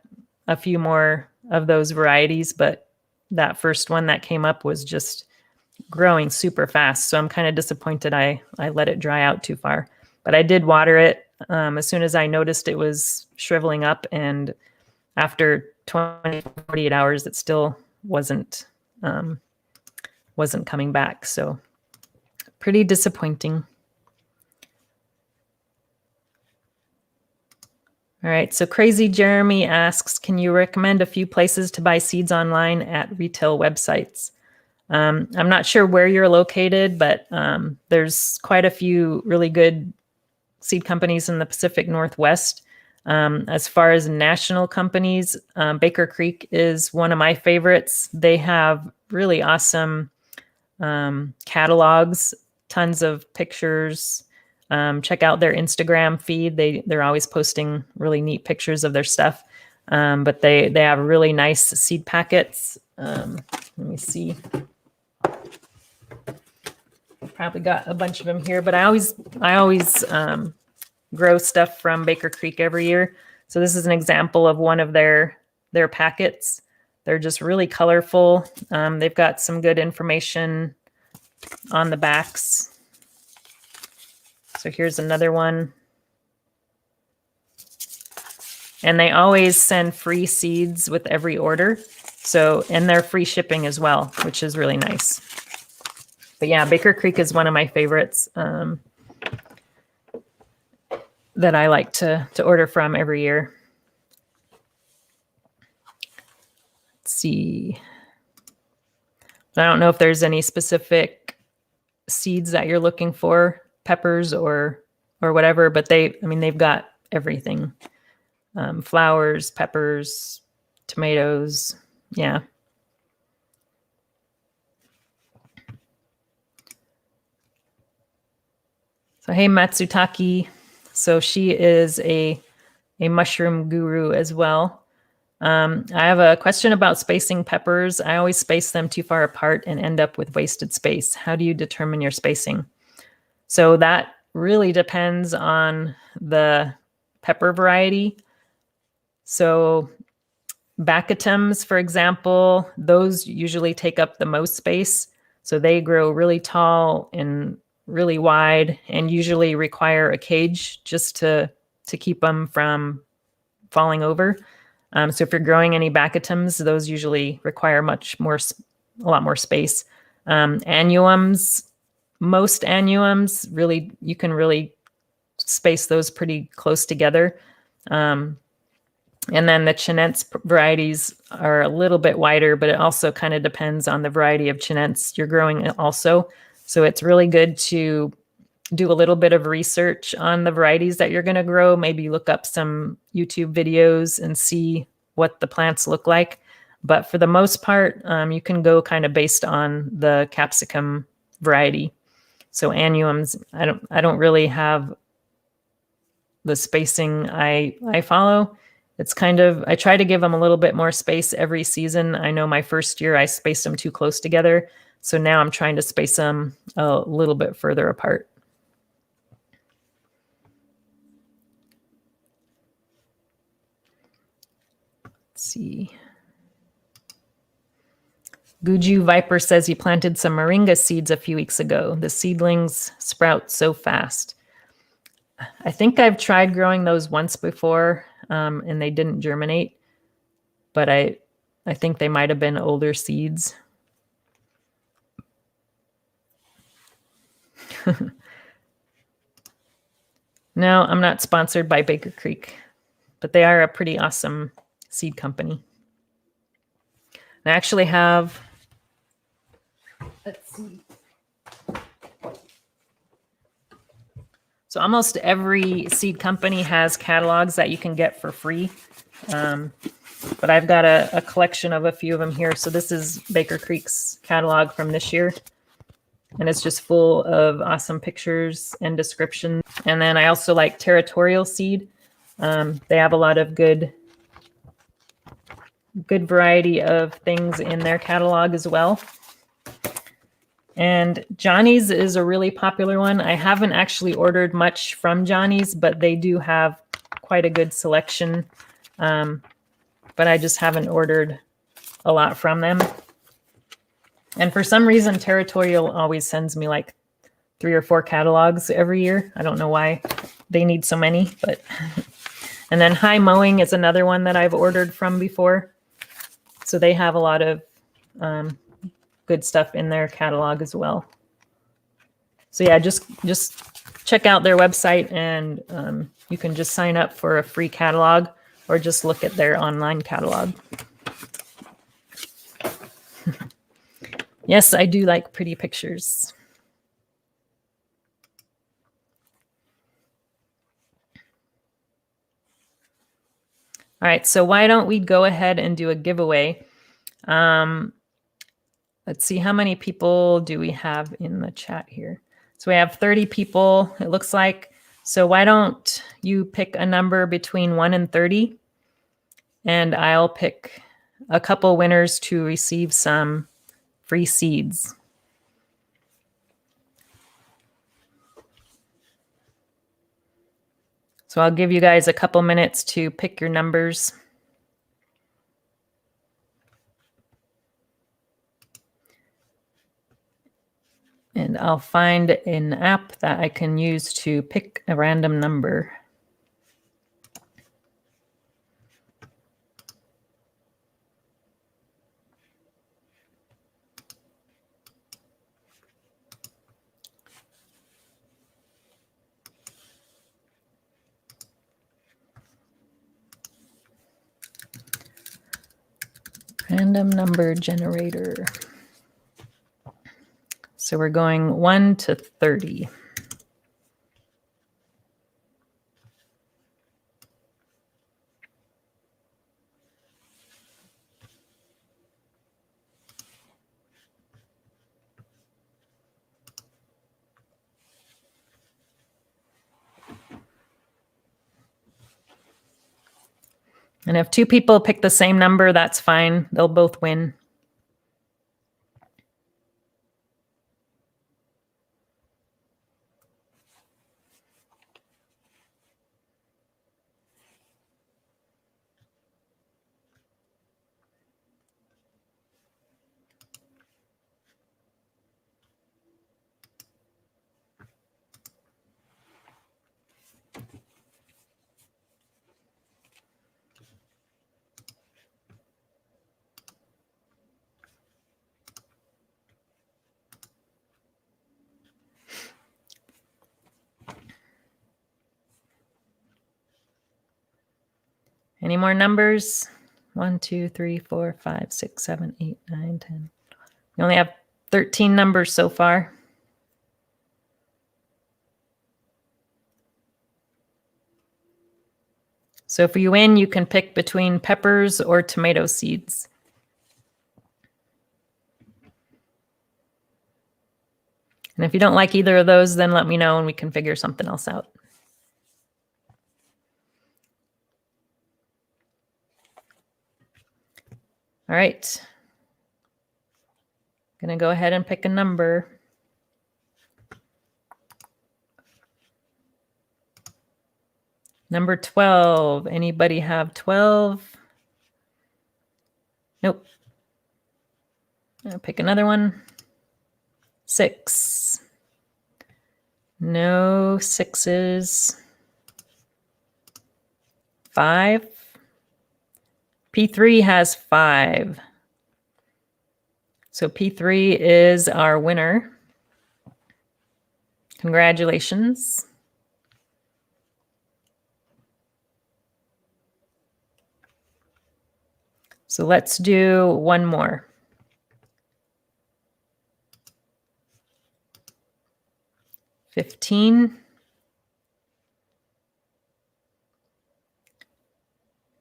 [SPEAKER 1] a few more of those varieties, but that first one that came up was just growing super fast. So I'm kind of disappointed I let it dry out too far. But I did water it as soon as I noticed it was shriveling up. And after 48 hours, it still wasn't coming back. So pretty disappointing. All right, so Crazy Jeremy asks, can you recommend a few places to buy seeds online at retail websites? I'm not sure where you're located, but there's quite a few really good seed companies in the Pacific Northwest. As far as national companies, Baker Creek is one of my favorites. They have really awesome catalogs, tons of pictures. Check out their Instagram feed. They're always posting really neat pictures of their stuff. But they have really nice seed packets. Let me see. Probably got a bunch of them here, but I always grow stuff from Baker Creek every year. So this is an example of one of their packets. They're just really colorful. They've got some good information on the backs. So here's another one. And they always send free seeds with every order. So, and they're free shipping as well, which is really nice. But yeah, Baker Creek is one of my favorites that I like to order from every year. Let's see. I don't know if there's any specific seeds that you're looking for, peppers or whatever, but they've got everything. Flowers, peppers, tomatoes. Yeah. So hey, Matsutaki. So she is a mushroom guru as well. I have a question about spacing peppers. I always space them too far apart and end up with wasted space. How do you determine your spacing? So that really depends on the pepper variety. So Bacchitums, for example, those usually take up the most space. So they grow really tall and really wide and usually require a cage just to keep them from falling over. So if you're growing any Bacchitums, those usually require a lot more space. Annuums, most annuums, really, you can really space those pretty close together. And then the Chinense varieties are a little bit wider, but it also kind of depends on the variety of Chinense you're growing also. So it's really good to do a little bit of research on the varieties that you're going to grow. Maybe look up some YouTube videos and see what the plants look like. But for the most part, you can go kind of based on the capsicum variety. So annuums, I don't really have the spacing I follow. It's kind of, I try to give them a little bit more space every season. I know my first year I spaced them too close together. So now I'm trying to space them a little bit further apart. Let's see. Guju Viper says he planted some moringa seeds a few weeks ago. The seedlings sprout so fast. I think I've tried growing those once before, and they didn't germinate, but I think they might have been older seeds. No, I'm not sponsored by Baker Creek, but they are a pretty awesome seed company. I actually have, let's see. So almost every seed company has catalogs that you can get for free. But I've got a collection of a few of them here. So this is Baker Creek's catalog from this year. And it's just full of awesome pictures and descriptions. And then I also like Territorial Seed. They have a lot of good variety of things in their catalog as well. And Johnny's is a really popular one. I haven't actually ordered much from Johnny's, but they do have quite a good selection. But I just haven't ordered a lot from them. And for some reason, Territorial always sends me like 3 or 4 catalogs every year. I don't know why they need so many, but. And then High Mowing is another one that I've ordered from before. So they have a lot of good stuff in their catalog as well. So yeah, just check out their website, and you can just sign up for a free catalog or just look at their online catalog. Yes, I do like pretty pictures. All right, so why don't we go ahead and do a giveaway? Let's see, how many people do we have in the chat here? So we have 30 people, it looks like. So why don't you pick a number between 1 and 30? And I'll pick a couple winners to receive some free seeds. So I'll give you guys a couple minutes to pick your numbers. And I'll find an app that I can use to pick a random number. Random number generator. So we're going 1 to 30. And if two people pick the same number, that's fine. They'll both win. Any more numbers? 1, 2, 3, 4, 5, 6, 7, 8, 9, 10. We only have 13 numbers so far. So if you win, you can pick between peppers or tomato seeds. And if you don't like either of those, then let me know and we can figure something else out. All right. Gonna go ahead and pick a number. Number 12. Anybody have 12? Nope. I'll pick another one. 6. No 6s. 5. P3 has 5. So P3 is our winner. Congratulations. So let's do one more. 15.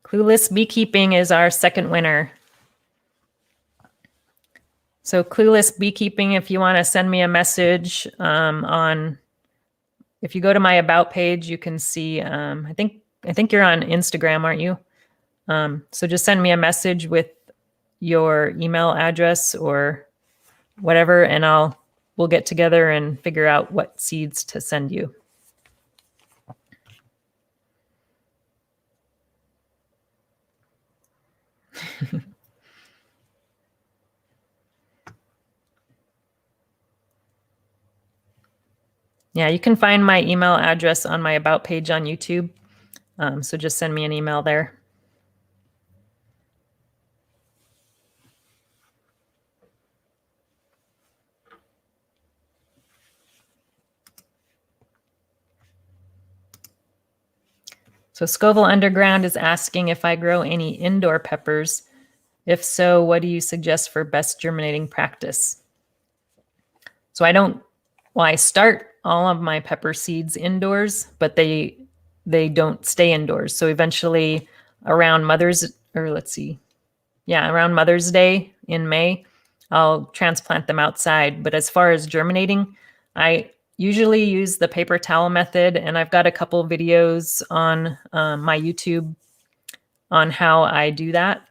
[SPEAKER 1] Clueless Beekeeping is our second winner. So Clueless Beekeeping, if you want to send me a message if you go to my About page, you can see, I think you're on Instagram, aren't you? So just send me a message with your email address or whatever, and we'll get together and figure out what seeds to send you. Yeah, you can find my email address on my About page on YouTube. So just send me an email there. So Scoville Underground is asking if I grow any indoor peppers. If so, what do you suggest for best germinating practice? So I start all of my pepper seeds indoors, but they don't stay indoors. So eventually around Mother's Day in May, I'll transplant them outside. But as far as germinating, I usually use the paper towel method, and I've got a couple videos on my YouTube on how I do that.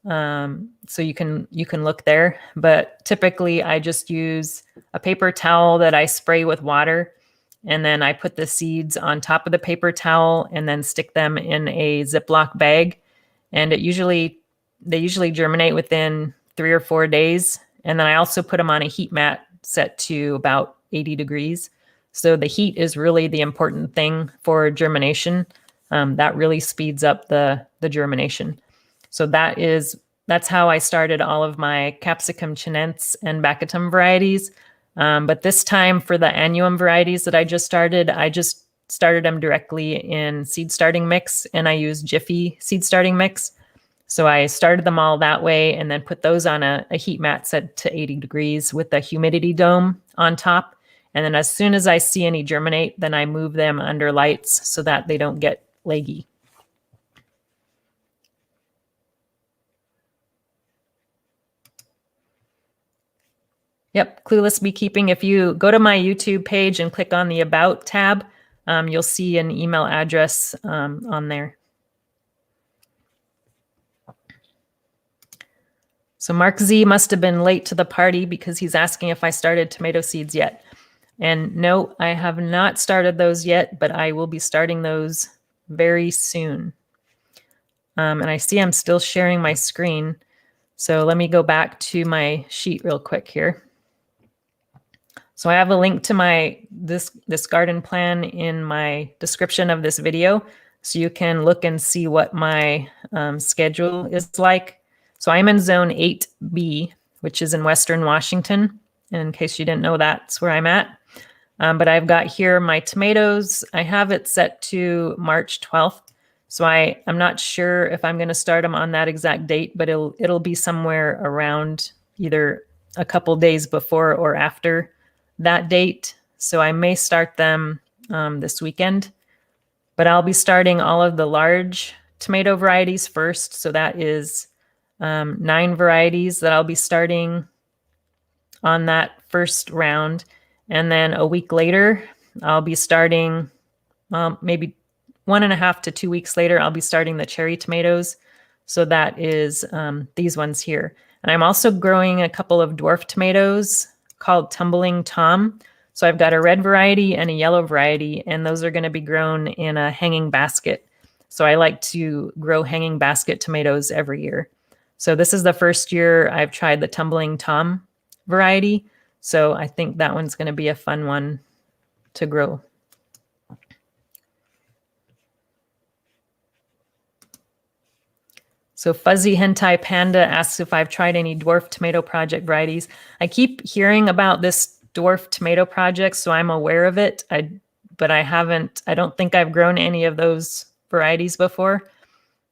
[SPEAKER 1] So you can look there, but typically I just use a paper towel that I spray with water, and then I put the seeds on top of the paper towel and then stick them in a Ziploc bag. And they usually germinate within 3 or 4 days. And then I also put them on a heat mat set to about 80 degrees. So the heat is really the important thing for germination. That really speeds up the germination. So that's how I started all of my capsicum chinense and baccatum varieties. But this time for the Annuum varieties that I just started them directly in seed starting mix, and I used Jiffy seed starting mix. So I started them all that way and then put those on a heat mat set to 80 degrees with a humidity dome on top. And then as soon as I see any germinate, then I move them under lights so that they don't get leggy. Yep, Clueless Beekeeping. If you go to my YouTube page and click on the About tab, you'll see an email address on there. So Mark Z must have been late to the party because he's asking if I started tomato seeds yet. And no, I have not started those yet, but I will be starting those very soon. And I see I'm still sharing my screen. So let me go back to my sheet real quick here. So I have a link to this garden plan in my description of this video. So you can look and see what my schedule is like. So I'm in zone 8B, which is in Western Washington. And in case you didn't know, that's where I'm at. But I've got here my tomatoes. I have it set to March 12th. So I'm not sure if I'm going to start them on that exact date, but it'll be somewhere around either a couple days before or after that date. So I may start them this weekend, but I'll be starting all of the large tomato varieties first. So that is 9 varieties that I'll be starting on that first round. And then a week later, I'll be starting, maybe 1.5 to 2 weeks later, I'll be starting the cherry tomatoes. So that is these ones here. And I'm also growing a couple of dwarf tomatoes called Tumbling Tom. So I've got a red variety and a yellow variety, and those are going to be grown in a hanging basket. So I like to grow hanging basket tomatoes every year. So this is the first year I've tried the Tumbling Tom variety. So I think that one's going to be a fun one to grow. So Fuzzy Hentai Panda asks if I've tried any dwarf tomato project varieties. I keep hearing about this dwarf tomato project, so I'm aware of it. But I don't think I've grown any of those varieties before.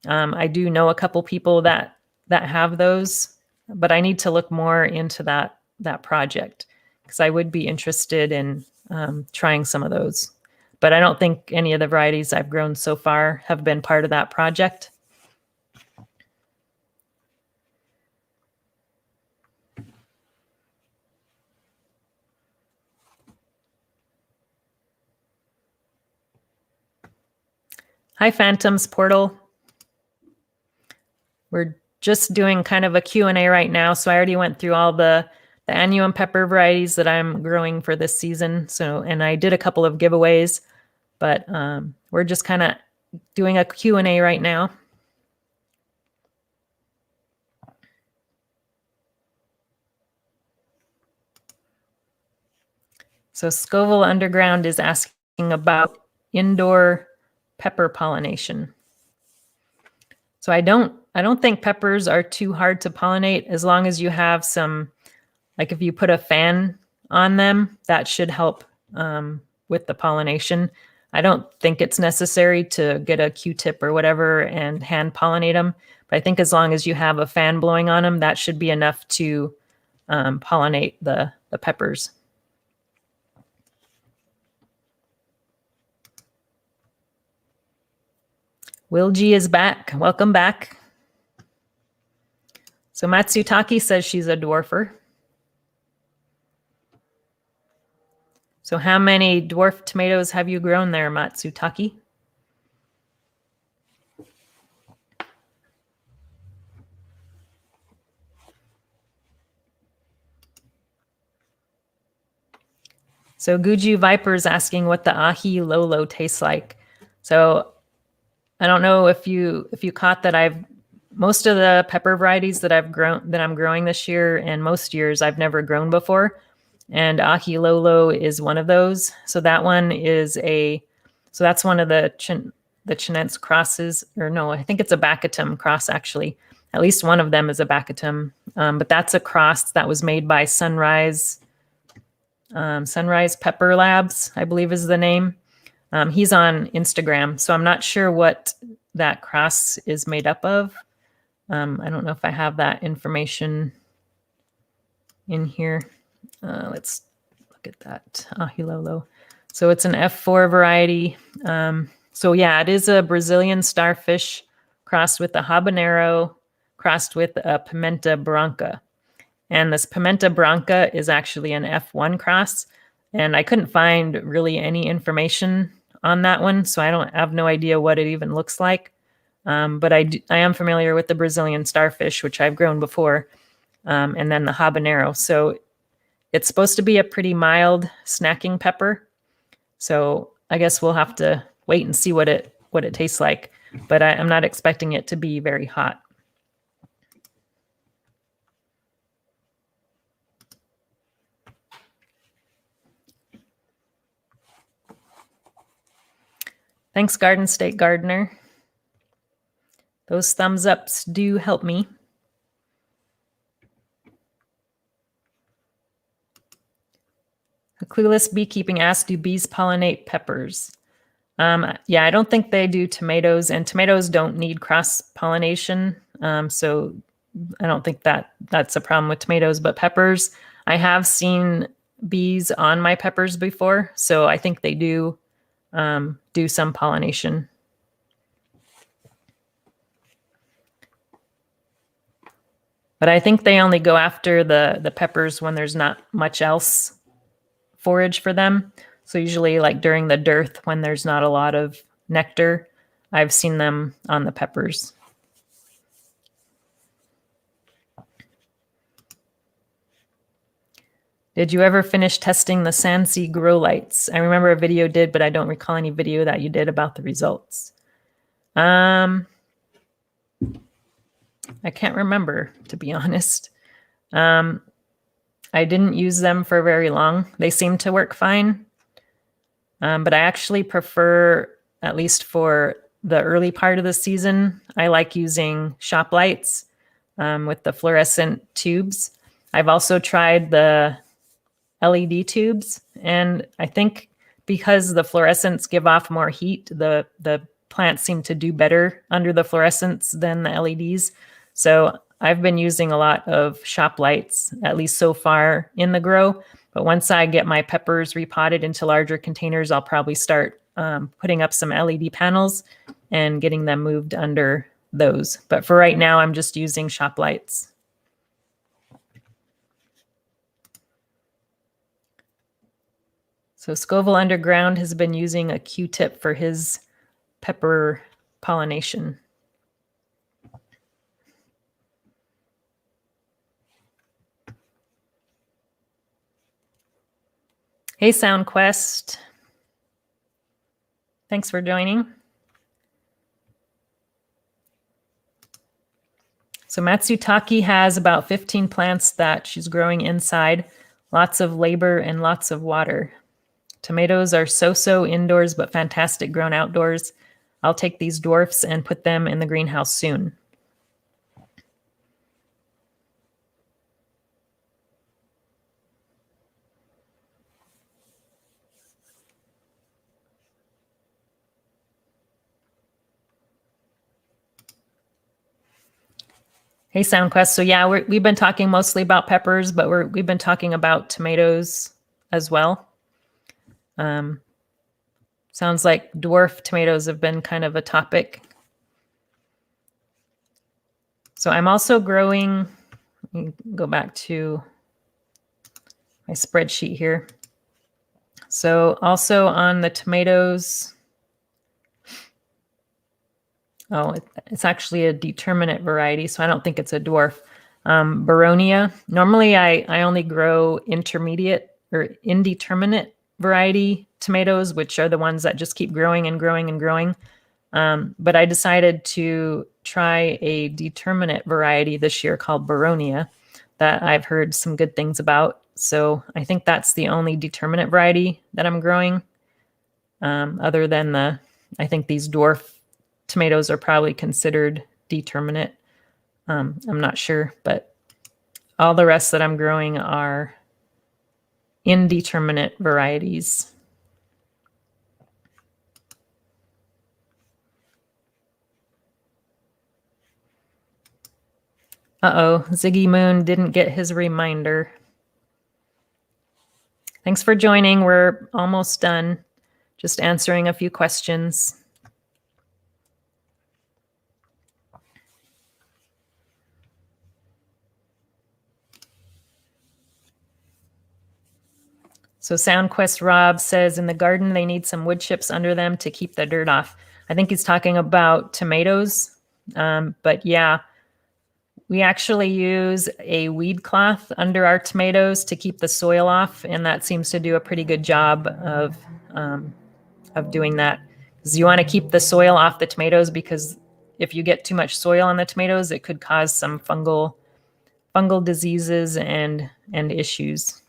[SPEAKER 1] I do know a couple people that have those, but I need to look more into that project because I would be interested in trying some of those. But I don't think any of the varieties I've grown so far have been part of that project. Hi, Phantoms Portal. We're just doing kind of a Q&A right now. So I already went through all the Annuum pepper varieties that I'm growing for this season. So, and I did a couple of giveaways, but we're just kind of doing a Q&A right now. So Scoville Underground is asking about indoor pepper pollination. So I don't think peppers are too hard to pollinate as long as you have some, like if you put a fan on them, that should help with the pollination. I don't think it's necessary to get a Q-tip or whatever and hand pollinate them. But I think as long as you have a fan blowing on them, that should be enough to pollinate the peppers. Will G is back. Welcome back. So Matsutaki says she's a dwarfer. So how many dwarf tomatoes have you grown there, Matsutaki? So Guju Viper is asking what the ahi lolo tastes like. So I don't know if you caught that most of the pepper varieties that I'm growing this year and most years I've never grown before. And ahi lolo is one of those. So that one is that's one of the Chinense crosses, or no, I think it's a Baccatum cross actually. At least one of them is a Baccatum. But that's a cross that was made by Sunrise Pepper Labs, I believe is the name. He's on Instagram, so I'm not sure what that cross is made up of. I don't know if I have that information in here. Let's look at that. Ahilolo. So it's an F4 variety. So yeah, it is a Brazilian starfish crossed with a habanero, crossed with a pimenta branca. And this pimenta branca is actually an F1 cross. And I couldn't find really any information on that one, so I have no idea what it even looks like. But I am familiar with the Brazilian starfish, which I've grown before. and then the habanero. So it's supposed to be a pretty mild snacking pepper. So I guess we'll have to wait and see what it tastes like. But I'm not expecting it to be very hot. Thanks, Garden State Gardener. Those thumbs ups do help me. A Clueless Beekeeping asked, do bees pollinate peppers? Yeah, I don't think they do tomatoes, and tomatoes don't need cross-pollination. So I don't think that's a problem with tomatoes, but peppers, I have seen bees on my peppers before. So I think they do some pollination. But I think they only go after the peppers when there's not much else forage for them. So usually like during the dearth, when there's not a lot of nectar, I've seen them on the peppers. Did you ever finish testing the Sansia grow lights? I remember a video did, but I don't recall any video that you did about the results. I can't remember, to be honest. I didn't use them for very long. They seem to work fine. But I actually prefer, at least for the early part of the season, I like using shop lights with the fluorescent tubes. I've also tried the LED tubes, and I think because the fluorescents give off more heat, the plants seem to do better under the fluorescents than the LEDs. So I've been using a lot of shop lights, at least so far in the grow. But once I get my peppers repotted into larger containers, I'll probably start putting up some LED panels and getting them moved under those. But for right now, I'm just using shop lights. So Scoville Underground has been using a Q-tip for his pepper pollination. Hey, SoundQuest. Thanks for joining. So Matsutake has about 15 plants that she's growing inside. Lots of labor and lots of water. Tomatoes are so-so indoors, but fantastic grown outdoors. I'll take these dwarfs and put them in the greenhouse soon. Hey, SoundQuest. So yeah, we've been talking mostly about peppers, but we've been talking about tomatoes as well. Sounds like dwarf tomatoes have been kind of a topic. So I'm also growing, let me go back to my spreadsheet here. So also on the tomatoes, oh, it's actually a determinate variety, so I don't think it's a dwarf. Baronia. Normally I only grow intermediate or indeterminate variety tomatoes, which are the ones that just keep growing and growing and growing. But I decided to try a determinate variety this year called Baronia that I've heard some good things about. So I think that's the only determinate variety that I'm growing. Other than I think these dwarf tomatoes are probably considered determinate. I'm not sure, but all the rest that I'm growing are indeterminate varieties. Uh-oh, Ziggy Moon didn't get his reminder. Thanks for joining. We're almost done. Just answering a few questions. So SoundQuest Rob says in the garden they need some wood chips under them to keep the dirt off. I think he's talking about tomatoes. But yeah, We actually use a weed cloth under our tomatoes to keep the soil off, and that seems to do a pretty good job of doing that. Because you want to keep the soil off the tomatoes, because if you get too much soil on the tomatoes, it could cause some fungal diseases and issues.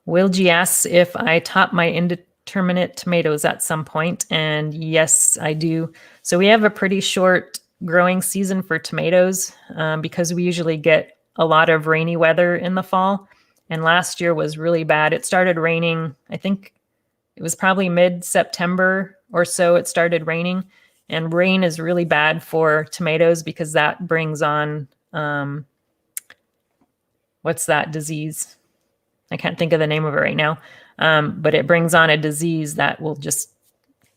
[SPEAKER 1] Will G asks if I top my indeterminate tomatoes at some point, and yes, I do. So we have a pretty short growing season for tomatoes because we usually get a lot of rainy weather in the fall, and last year was really bad. It started raining, I think it was probably mid-September or so it started raining, and rain is really bad for tomatoes because that brings on, what's that disease? I can't think of the name of it right now, but it brings on a disease that will just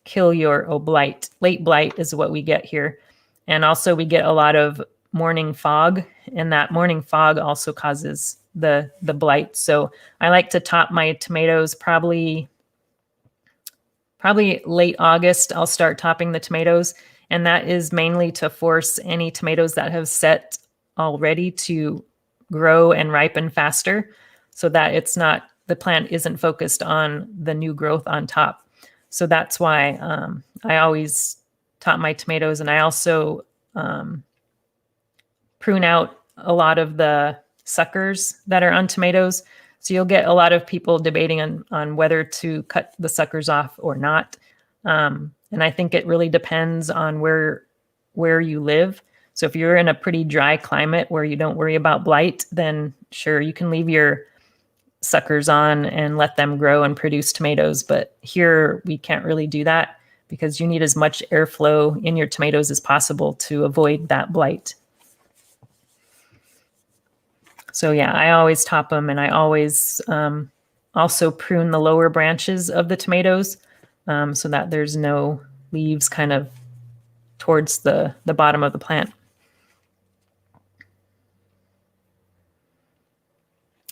[SPEAKER 1] kill your blight. Late blight is what we get here. And also we get a lot of morning fog, and that morning fog also causes the blight. So I like to top my tomatoes probably late August. I'll start topping the tomatoes, and that is mainly to force any tomatoes that have set already to grow and ripen faster, so that it's not, the plant isn't focused on the new growth on top. So that's why I always top my tomatoes, and I also prune out a lot of the suckers that are on tomatoes. So you'll get a lot of people debating on whether to cut the suckers off or not. And I think it really depends on where you live. So if you're in a pretty dry climate where you don't worry about blight, then sure, you can leave your suckers on and let them grow and produce tomatoes. But here we can't really do that because you need as much airflow in your tomatoes as possible to avoid that blight. So yeah, I always top them, and I always also prune the lower branches of the tomatoes so that there's no leaves kind of towards the bottom of the plant.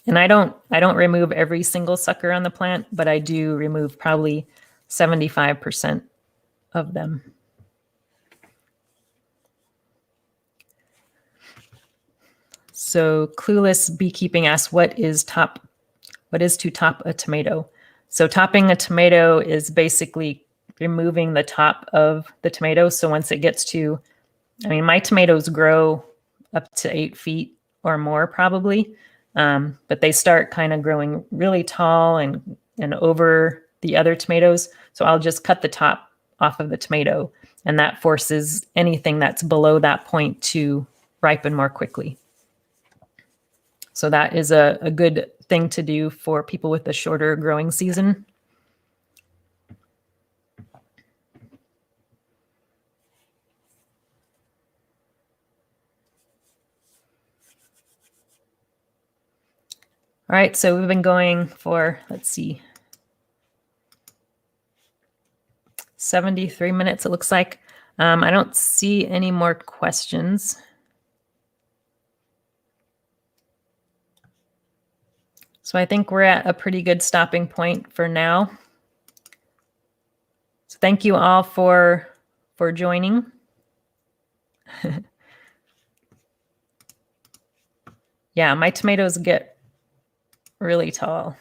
[SPEAKER 1] And I don't remove every single sucker on the plant, but I do remove probably 75% of them. So Clueless Beekeeping asks, what is to top a tomato? So topping a tomato is basically removing the top of the tomato. So once it gets to, I mean, my tomatoes grow up to 8 feet or more probably, but they start kind of growing really tall and over the other tomatoes. So I'll just cut the top off of the tomato, and that forces anything that's below that point to ripen more quickly. So that is a good thing to do for people with a shorter growing season. All right, so we've been going for, let's see, 73 minutes, it looks like. I don't see any more questions. So I think we're at a pretty good stopping point for now. So thank you all for joining. Yeah, my tomatoes get really tall.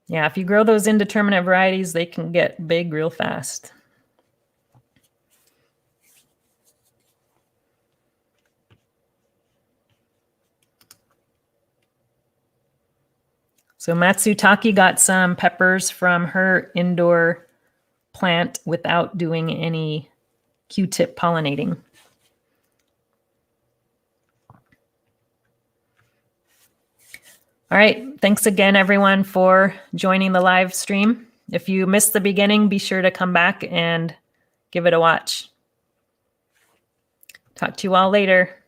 [SPEAKER 1] Yeah, if you grow those indeterminate varieties, they can get big real fast. So Matsutake got some peppers from her indoor plant without doing any Q-tip pollinating. All right, thanks again, everyone, for joining the live stream. If you missed the beginning, be sure to come back and give it a watch. Talk to you all later.